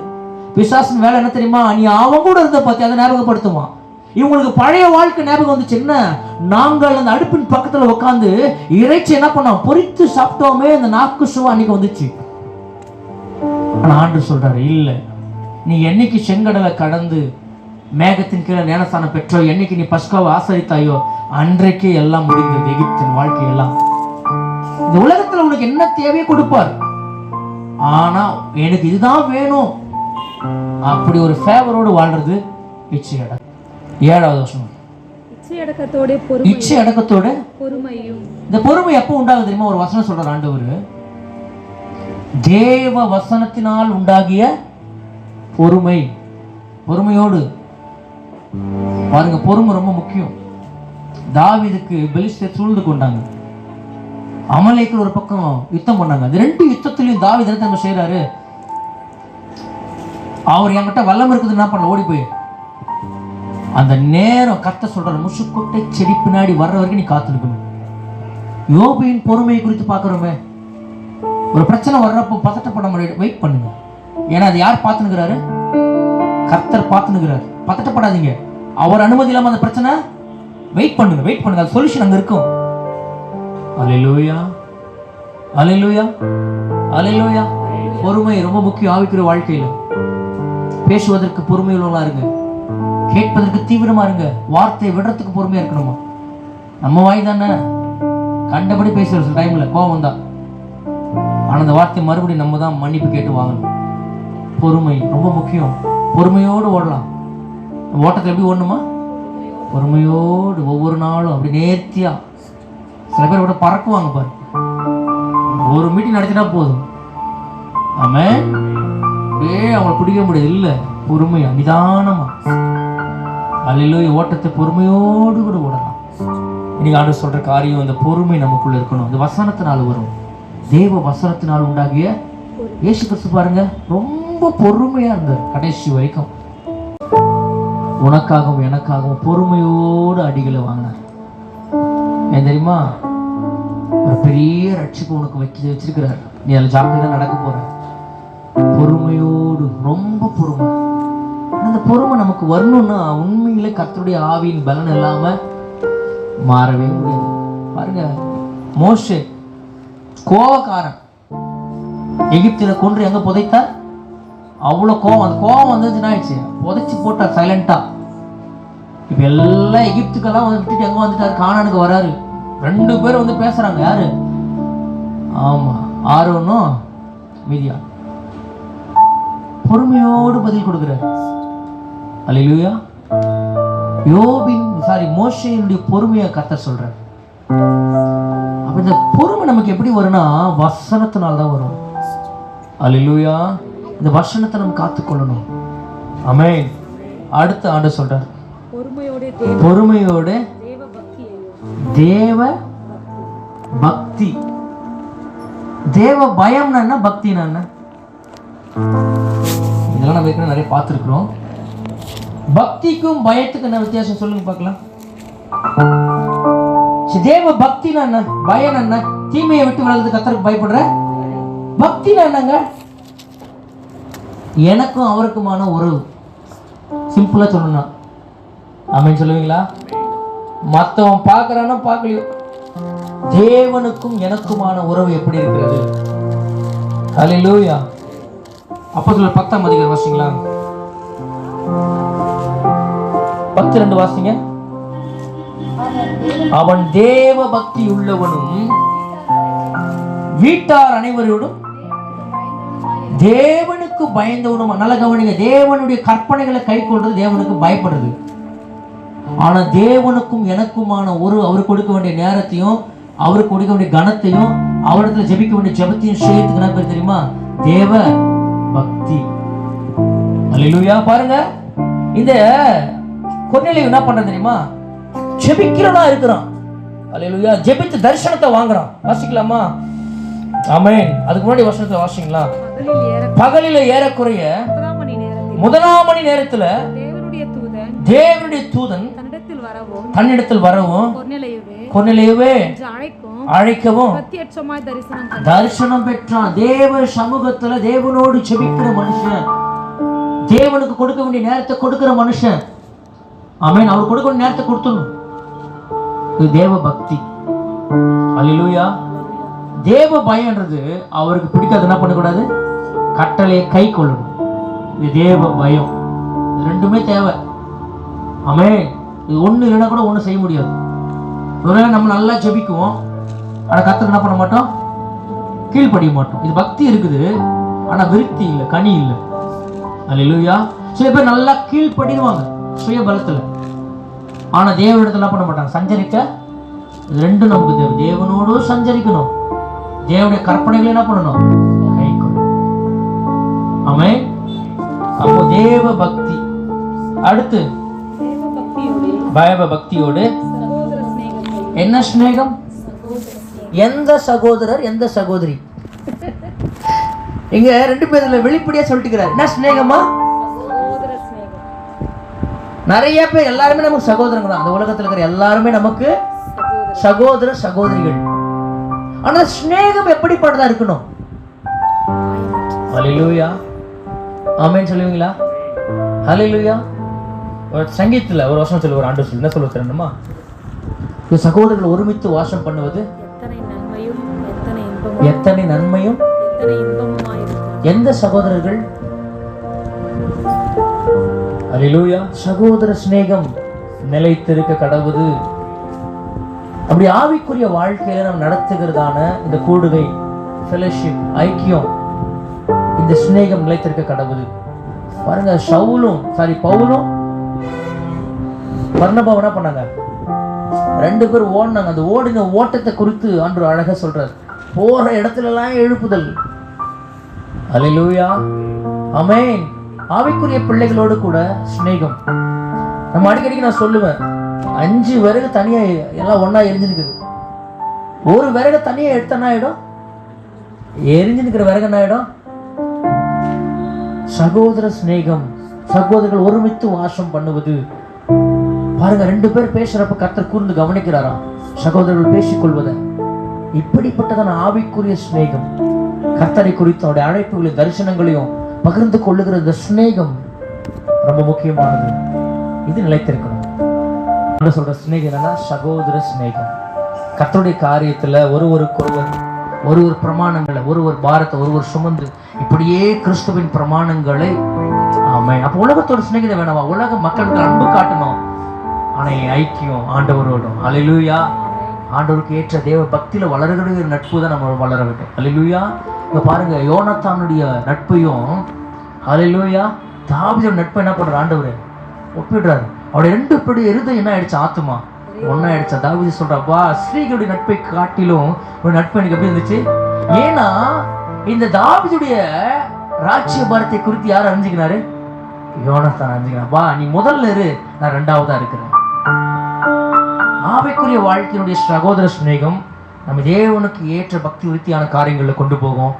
பிசாசின் வேலை என்ன தெரியுமா? நீ அவன் கூட இருந்த பத்தி அதை ஞாபகப்படுத்துவான். இவங்களுக்கு பழைய வாழ்க்கை ஞாபகம் வந்துச்சு. என்ன? நாங்கள் அந்த அடுப்பின் பக்கத்துல உட்காந்து இறைச்சி என்ன பண்ணோம்? பொரித்து சாப்பிட்டோமே, அந்த நாக்கு சுவா அன்னைக்கு வந்துச்சு. ஆனா ஆண்டவர் சொல்றாரு, இல்ல, நீ என்னைக்கு செங்கடலை கடந்து மேகத்தின் கீழே ஞானஸ்தானம் பெற்றோ, என்னைக்கு நீ பஸ்காவை ஆசரித்தாயோ, அன்றைக்கே எல்லாம் முடிந்தது. எகிப்தின் வாழ்க்கை எல்லாம். இந்த உலகத்துல உனக்கு என்ன தேவையோ கொடுப்பார். ஆனா எனக்கு இதுதான் வேணும் அப்படி ஒரு ஃபேவரோடு வாழ்றது இச்சை அடக்கம். 7வது வசனம், இச்சை அடக்கத்தோட பொறுமையும். இந்த பொறுமை எப்போ உண்டாகுது தெரியுமா? ஒரு வசனம் சொல்றார் ஆண்டவர், தேவ வசனத்தினால் உண்டாகிய பொறுமை. பொறுமையோடு பாருங்க, பொறுமை ரொம்ப முக்கியம். தாவீதுக்கு பெலிஸ்தர் சூழ்ந்து கொண்டாங்க, அமலேக்கு ஒரு பக்கம் யுத்தம் பண்ணாங்க. அந்த 2 யுத்தத்திலையும் தாவீது என்ன செய்யறாரு? அவர் என்கிட்ட வல்லம் இருக்குது, என்ன பண்ண? ஓடி போய் அந்த நேரம் கர்த்தர் சொல்றாரு, முசுக்கொட்டை செடி பின்னாடி வர்ற வரைக்கும் நீ காத்து நிற்கணும். யோபின் பொறுமையை குறித்து பார்க்கிறோமே, ஒரு பிரச்சனை வர்றப்போ பதட்டப்பட முடியாது, வெயிட் பண்ணுங்க. ஏன்னா அது யார் பார்த்துனுக்கிறாரு? கர்த்தர் பார்த்துனுக்கிறாரு. பதட்டப்படாதீங்க. அவர் அனுமதி இல்லாம அந்த பிரச்சனை வெயிட் பண்ணுங்க, வெயிட் பண்ணுங்க, அது சொல்யூஷன் அங்க இருக்கும். அல்லேலூயா, அல்லேலூயா, அல்லேலூயா. பொறுமை ரொம்ப முக்கியம் ஆவிக்குரிய வாழ்க்கையில. பேசுவதற்கு பொறுமை உள்ளவங்களா இருங்க, கேட்பதற்கு தீவிரமா இருங்க, வார்த்தையை விடுறதுக்கு பொறுமையா இருக்கணுமா? நம்ம வாய் தானே கண்டபடி பேசுற டைம்ல கோபம் தான். ஆனா அந்த வார்த்தை மறுபடியும் நம்ம தான் மன்னிப்பு கேட்டு வாங்கணும். பொறுமை ரொம்ப முக்கியம். பொறுமையோடு ஓடலாம். ஓட்டத்தில் எப்படி ஓடணுமா? பொறுமையோடு ஒவ்வொரு நாளும் அப்படி நேர்த்தியா. சில பேர் கூட பறக்குவாங்க பாரு, ஒரு மீட்டிங் நடத்தினா போதும், ஆமென், அவங்களை பிடிக்க முடியாது. இல்லை, பொறுமையா நிதானமா அல்லேலூயா ஓட்டத்தை பொறுமையோடு கூட ஓடலாம். இன்னைக்கு ஆண்டவர் சொல்ற காரியம், இந்த பொறுமை நமக்குள்ள இருக்கணும். இந்த வசனத்தினால் வரும், தேவ வசனத்தினால் உண்டாகிய இயேசு கிறிஸ்து பாருங்க ரொம்ப பொறுமையா இருந்தார் கடைசி வரைக்கும். உனக்காகவும் எனக்காகவும் பொறுமையோடு அடிகளை வாங்கினார். ஏன் தெரியுமா? ஒரு பெரிய ரட்சிப்பு உனக்கு வச்சிருக்கிறார். நீ அதில் ஜாக்கிரதையா நடக்க போற. பொறுமையோடு, ரொம்ப பொறுமை. அந்த பொறுமை நமக்கு வரணும்னா உண்மையிலே கர்த்தருடைய ஆவியின் பலன் இல்லாம மாறவே முடியாது. பாருங்க, மோசே கோவக்காரன், எகிப்தில கொன்று எங்க புதைத்தார்? அவ்வளவு கோவம். அந்த கோவம் வந்துச்சுன்னா ஆயிடுச்சு, புதைச்சு போட்டார் சைலண்டா. இப்ப எல்லாம் எகிப்துக்கெல்லாம் விட்டுட்டு எங்க வந்துட்டாரு? கானானுக்கு வராரு. 2 பேர் வந்து பேசுறாங்க. யாரு? ஆமா, ஆரோனும் மீதியா. பொறுமையோடு பதில் கொடுக்கிறார். அல்லேலூயா. மோசேயினுடைய பொறுமையை கர்த்தர் சொல்றார். அப்ப இந்த பொறுமை நமக்கு எப்படி வரும்னா வசனத்தினால தான் வரும். அல்லேலூயா. இந்த வசனத்தை நம்ம காத்துக்கொள்ளணும். ஆமென். அடுத்த ஆண்டவர் சொல்றார், பொறுமையோட தேவ பக்தி. தேவ பயம்னா என்ன, பக்தினா என்ன? இதெல்லாம் நம்ம ஏற்கனவே நிறைய பார்த்துருக்குறோம். பக்திக்கும் பயத்துக்கு என்ன வித்தியாசம் சொல்லுங்க பார்க்கலாம். தேவ பக்தினா என்ன, பயம் என்ன? தீமையை விட்டு விலகுது கர்த்தருக்கு பயப்படுற. பக்தினா என்னங்க? எனக்கும் அவருக்குமான உறவு. சிம்பிளா சொல்லணும், ஆமென் சொல்லுவீங்களா? மற்றவன் பார்க்கறானோ பார்க்கலையோ, தேவனுக்கும் எனக்குமான உறவு எப்படி இருக்கிறது? அல்லேலூயா. அப்போஸ்தலர் 10ஆம் அதிகாரம் வாசிங்களா? 10:2 வாசிங்க. அவன் தேவ பக்தி உள்ளவனும் வீட்டார் அனைவரோடும் தேவனுக்கு பயந்தவனும். நல்ல கவனிங்க, தேவனுடைய கற்பனைகளை கை கொள்றது தேவனுக்கு பயப்படுறது. ஆனா தேவனுக்கும் எனக்குமான ஒரு, அவருக்கு கொடுக்க வேண்டிய நேரத்தையும் அவருக்கு கொடுக்க வேண்டிய கனத்தையும் அவரிடத்துல ஜெபிக்க வேண்டிய ஜெபத்தையும் சேர்த்துக்கு என்ன பேர் தெரியுமா? தேவ பக்தி. அல்லேலூயா. பாருங்க, இந்த கொர்நேலியு என்ன பண்றான் தெரியுமா? ஜெபிக்கிறவனா இருக்கிறான். அல்லேலூயா. ஜெபித்து தரிசனத்தை வாங்குறான். வாசிக்கலாமா? ஆமென். அதுக்கு முன்னாடி வசனத்தை வாசிங்களா? பகலில ஏறக்குறைய 1ஆம் மணி நேரத்துல தேவனுடைய தூதன் தன்னிடத்தில் வரவும் கொர்நேலியுவே அழைக்கவும் தரிசனம் பெற்றான். தேவ சமூகத்துல தேவனோடு ஜெபிக்கிற மனுஷன், தேவனுக்கு கொடுக்க வேண்டிய நேரத்தை கொடுக்கிற மனுஷன். ஆமென். அவர் கொடுக்க வேண்டிய நேரத்தை கொடுத்துடணும். இது தேவ பக்தி. அல்லேலூயா. தேவ பயம்ன்றது அவருக்கு பிடிக்காது. என்ன பண்ணக்கூடாது? கட்டளையை கை கொள்ளணும். இது தேவ பயம். ரெண்டுமே தேவை. ஆமென். இது ஒண்ணு இல்லைன்னா கூட ஒண்ணு செய்ய முடியாது. ஒருவேளை நம்ம நல்லா ஜெபிக்குவோம், ஆனா கர்த்தருக்கு என்ன பண்ண மாட்டோம்? கீழ்ப்படிய மாட்டோம். இது பக்தி இருக்குது, ஆனா விருத்தி இல்லை, கனி இல்லை. அல்லேலூயா. சில பேர் நல்லா கீழ்ப்படிடுவாங்க சுய பலத்துல, ஆனா தேவனிடத்துல என்ன பண்ண மாட்டாங்க? சஞ்சரிக்க. ரெண்டும் நமக்கு தேவை. தேவனோடு சஞ்சரிக்கணும், தேவனுடைய கற்பனைகளை என்ன பண்ணணும்? கை கொள்ளணும். ஆமென். அப்போ தேவ பக்தி. அடுத்து பயப பக்தியோடு என்ன ஸ்நேகம்? எந்த சகோதரர் எந்த சகோதரி? இங்க 2 பேர்ல வெளிப்படையா சொல்லிட்டுக்கிறார். என்ன ஸ்நேகமா? நிறைய பேர் எல்லாருமே நமக்கு சகோதரங்க தான். அந்த உலகத்துல இருக்கிற எல்லாருமே நமக்கு சகோதர சகோதரிகள். ஆனா ஸ்நேகம் எப்படிப்பட்டதா இருக்கணும்? ஹல்லேலூயா. ஆமென் சொல்லுவீங்களா? ஹல்லேலூயா. ஒரு சங்கீதத்துல ஒரு வசனம் சொல்லி ஒரு ஆண்டு சொல்லி என்ன சொல்ல தெரியுமா? சகோதரர்கள் ஒருமித்து வாசம் பண்ணுவது எத்தனை நன்மையும் எந்த சகோதரர்கள்? அல்லேலூயா. சகோதர சிநேகம் நிலைத்திருக்க கடவுது. அப்படி ஆவிக்குரிய வாழ்க்கையில நம்ம நடத்துகிறதான இந்த கூடுகை, ஃபெலோஷிப், ஐக்கியம், இந்த சிநேகம் நிலைத்திருக்க கடவுள். பாருங்க, பவுலும் பர்னபாவும் என்ன பண்ணாங்க? 2 பேர் ஓடினாங்க. அந்த ஓடின ஓட்டத்தை குறித்து ஆண்டவர் அழகா சொல்றார். போற இடத்துல எல்லாம் எழுப்புதல். அல்லேலூயா, ஆமென். ஆவிக்குரிய பிள்ளைகளோடு கூட சிநேகம். நம்ம அடிக்கடிக்கு நான் சொல்லுவேன், 5 விறகு தனியா எல்லாம் ஒன்னா எரிஞ்சுருக்குது. ஒரு விறகு தனியா எடுத்த என்ன ஆயிடும்? எரிஞ்சு நிற்கிற விறகு என்ன ஆயிடும்? சகோதர சிநேகம், சகோதரர்கள் ஒருமித்து வாசம் பண்ணுவது. பாருங்க, 2 பேர் பேசுறப்ப கர்த்தர் கூர்ந்து கவனிக்கிறாராம் சகோதரர்கள் பேசிக்கொள்வத. இப்படிப்பட்டதான ஆவிக்குரிய சிநேகம், கர்த்தரை குறித்து அவருடைய அழைப்புகளையும் தரிசனங்களையும் பகிர்ந்து கொள்ளுகிற இந்த சிநேகம் ரொம்ப முக்கியமானது. இது நிலைத்திருக்கணும். சொல்ற சிநேகம் என்னன்னா சகோதர சிநேகம். கர்த்தருடைய காரியத்துல ஒருவருக்கொருவர் ஒரு பிரமாணங்களை, ஒரு பாரத்தை ஒருவர் சுமந்து இப்படியே கிறிஸ்துவின் பிரமாணங்களை. ஆமென். அப்ப உலகத்தோட சிநேகிதம் வேணாமா? உலக மக்களுக்கு அன்பு காட்டணும், ஆனா ஐக்கியம் ஆண்டவரோடும். அல்லேலூயா. ஆண்டவருக்கு ஏற்ற தேவ பக்தியில வளர்கிற நட்பு தான் நம்ம வளர வேண்டும். அல்லேலூயா. இப்ப பாருங்க, யோனத்தானுடைய நட்பையும் அல்லேலூயா தாவீதோட நட்பை என்ன பண்ற ஆண்டவர் ஒப்பிடுறாரு. அவருடைய 2 படி இருதயம் என்ன ஆயிடுச்சு? ஆத்துமா ஒன்னா ஆயிடுச்சா? தாவீது சொல்றப்பா, ஸ்ரீகளுடைய நட்பை காட்டிலும் ஒரு நட்பு எனக்கு எப்படி இருந்துச்சு? ஏன்னா இந்த தாவீதுடைய ராஜ்ய பாரத்தை குறித்து யார் அறிஞ்சுக்கிறாரு? யோனத்தான் அறிஞ்சுக்கிறான். வா, நீ முதல்ல இரு, நான் 2வதா இருக்கிறேன். ஆவிக்குரிய வாழ்க்கையினுடைய சகோதர சிநேகம் நம்ம தேவனுக்கு ஏற்ற பக்தி விருத்தியான காரியங்களில் கொண்டு போகும்.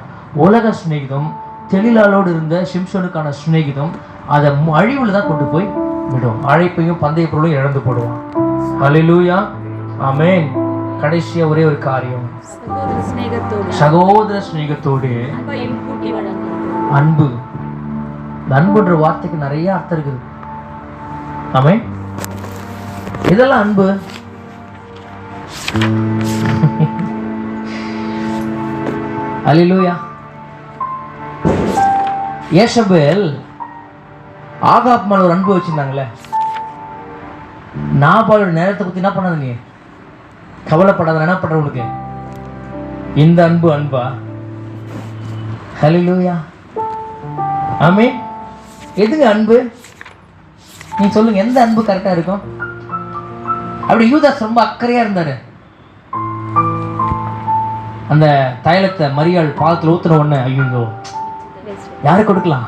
உலக சிநேகிதம், தெளிலாளோடு இருந்த சிம்சோனுக்கான சிநேகிதம் அதை அழிவுல தான் கொண்டு போய் விடும். அழைப்பையும் பந்தய பொருளையும் இழந்து போடுவான். அல்லேலூயா, ஆமென். கடைசியா ஒரே ஒரு காரியம், சகோதர சிநேகத்தோடு அன்பு. இந்த அன்புன்ற வார்த்தைக்கு நிறைய அர்த்தம் இருக்குது. ஆமென். இதெல்லாம் அன்பு. அல்லேலூயா. யேசபேல் ஆகாப் மேல ஒரு அன்பு வச்சிருந்தாங்களே, நாபாலோட நேரத்தை பத்தி என்ன பண்ணாத? நீ கவலைப்படாத. என்ன பண்ற? உனக்கு இந்த அன்பு அன்பா? ஹல்லேலூயா, ஆமென். எதுங்க அன்பு? நீ சொல்லுங்க, எந்த அன்பு கரெக்டா இருக்கும்? அப்படி யூதாஸ் ரொம்ப அக்கறையா இருந்தாரு. அந்த தைலத்தை மரியாள் பாதத்தில் ஊத்துன உடனே ஐயோ யாரு கொடுக்கலாம்?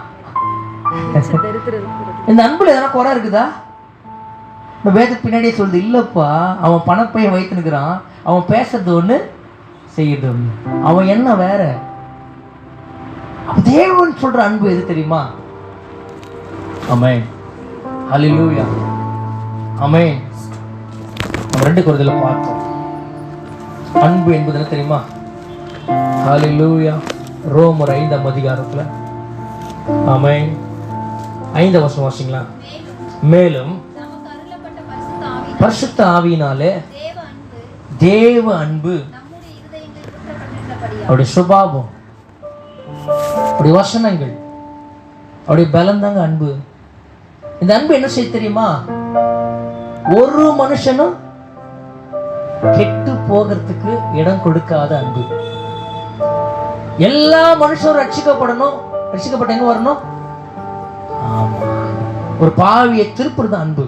இந்த அன்புல எதனா குறை இருக்குதா? இந்த வேதத்து பின்னாடியே சொல்லுது, இல்லப்பா அவன் பணப்பைய வைத்துனுக்குறான், அவன் பேசுறது ஒண்ணு செய்யுது ஒண்ணு, அவன் என்ன வேற. தேவன் சொல்ற அன்பு எது தெரியுமா? ஆமென், ஹல்லேலூயா, ஆமென். நம்ம 2 கொரிந்தியர்ல பார்த்தோம் அன்பு என்பது என்ன தெரியுமா? ஹல்லேலூயா. ரோமர் 5ஆம் அதிகாரத்துல ஆமென் 5 வசனம் வாசிங்களா? மேலும் பரிசுத்த ஆவியினாலே தேவ அன்பு, அவருடைய சுபாவம், அவருடைய வசனங்கள், அவருடைய பலம் தாங்க அன்பு. இந்த அன்பு என்ன செய்ய தெரியுமா? ஒரு மனுஷனும் கெட்டு போகிறதுக்கு இடம் கொடுக்காத அன்பு. எல்லா மனுஷரும் ரட்சிக்கப்படணும். ரட்சிக்கப்பட்ட எங்க வரணும்? ஒரு பாவியை திருப்புறது அன்பு.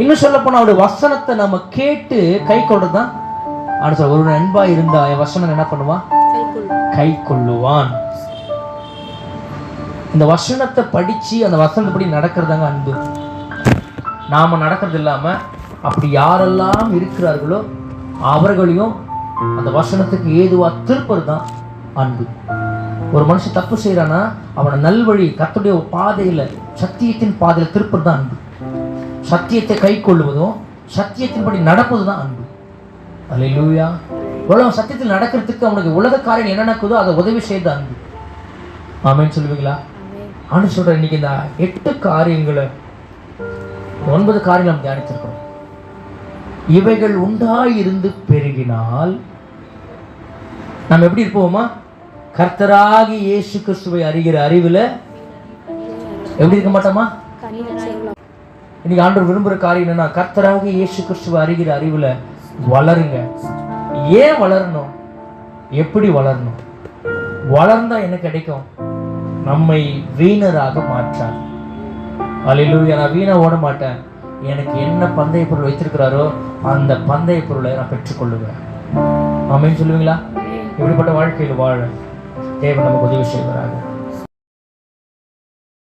இன்னும் சொல்ல போனா அவருடைய வசனத்தை நம்ம கேட்டு கை கொள்றதுதான் ஆண்டு. ஒரு அன்பா இருந்தா என் வசனம் என்ன பண்ணுவான்? கை கொள்ளுவான். இந்த வசனத்தை படிச்சு அந்த வசனப்படி நடக்கிறதாங்க அன்பு. நாம நடக்கிறது இல்லாம அப்படி யாரெல்லாம் இருக்கிறார்களோ அவர்களையும் அந்த வசனத்துக்கு ஏதுவா திருப்பது தான் அன்பு. ஒரு மனுஷன் தப்பு செய்யறானா அவனை நல்வழி கர்த்தருடைய பாதையில, சத்தியத்தின் பாதையில திருப்பது தான் அன்பு. சத்தியத்தை கை கொள்ளுவதும் சத்தியத்தின்படி நடப்பது தான் அன்பு. அல்லேலூயா. உலகம் சத்தியத்தில் நடக்கிறதுக்கு அவனுக்கு உலக காரியம் என்ன நடக்குதோ அதை உதவி செய்த அன்பு. ஆமென் சொல்லுவீங்களா? ஆண்டு சொல்ற இன்னைக்கு இந்த 8 காரியங்களை 9 காரியங்கள் நாம் தியானித்திருக்கிறோம். இவைகள் உண்டாயிருந்து பெருகினால் நாம் எப்படி இருப்போமா? கர்த்தராகி இயேசு கிறிஸ்துவை அறிகிற அறிவுல எப்படி இருக்க மாட்டோமா? இன்னைக்கு ஆண்டவர் விரும்புற காரியம் என்னன்னா, கர்த்தராகி இயேசு கிறிஸ்துவை அறிகிற அறிவுல வளருங்க. ஏன் வளரணும்? எப்படி வளரணும்? வளர்ந்தா என்ன கிடைக்கும்? நம்மை வீணராக மாற்றார். அல்லேலூயா. நான் வீணா ஓட மாட்டேன். எனக்கு என்ன பந்தய பொருள் வைத்திருக்கிறாரோ அந்த பந்தய பொருளை நான் பெற்றுக்கொள்ளுவேன். ஆமென் சொல்லுவீங்களா? இப்படிப்பட்ட வாழ்க்கையில் வாழ தேவன் நமக்கு உதவி செய்வாராக.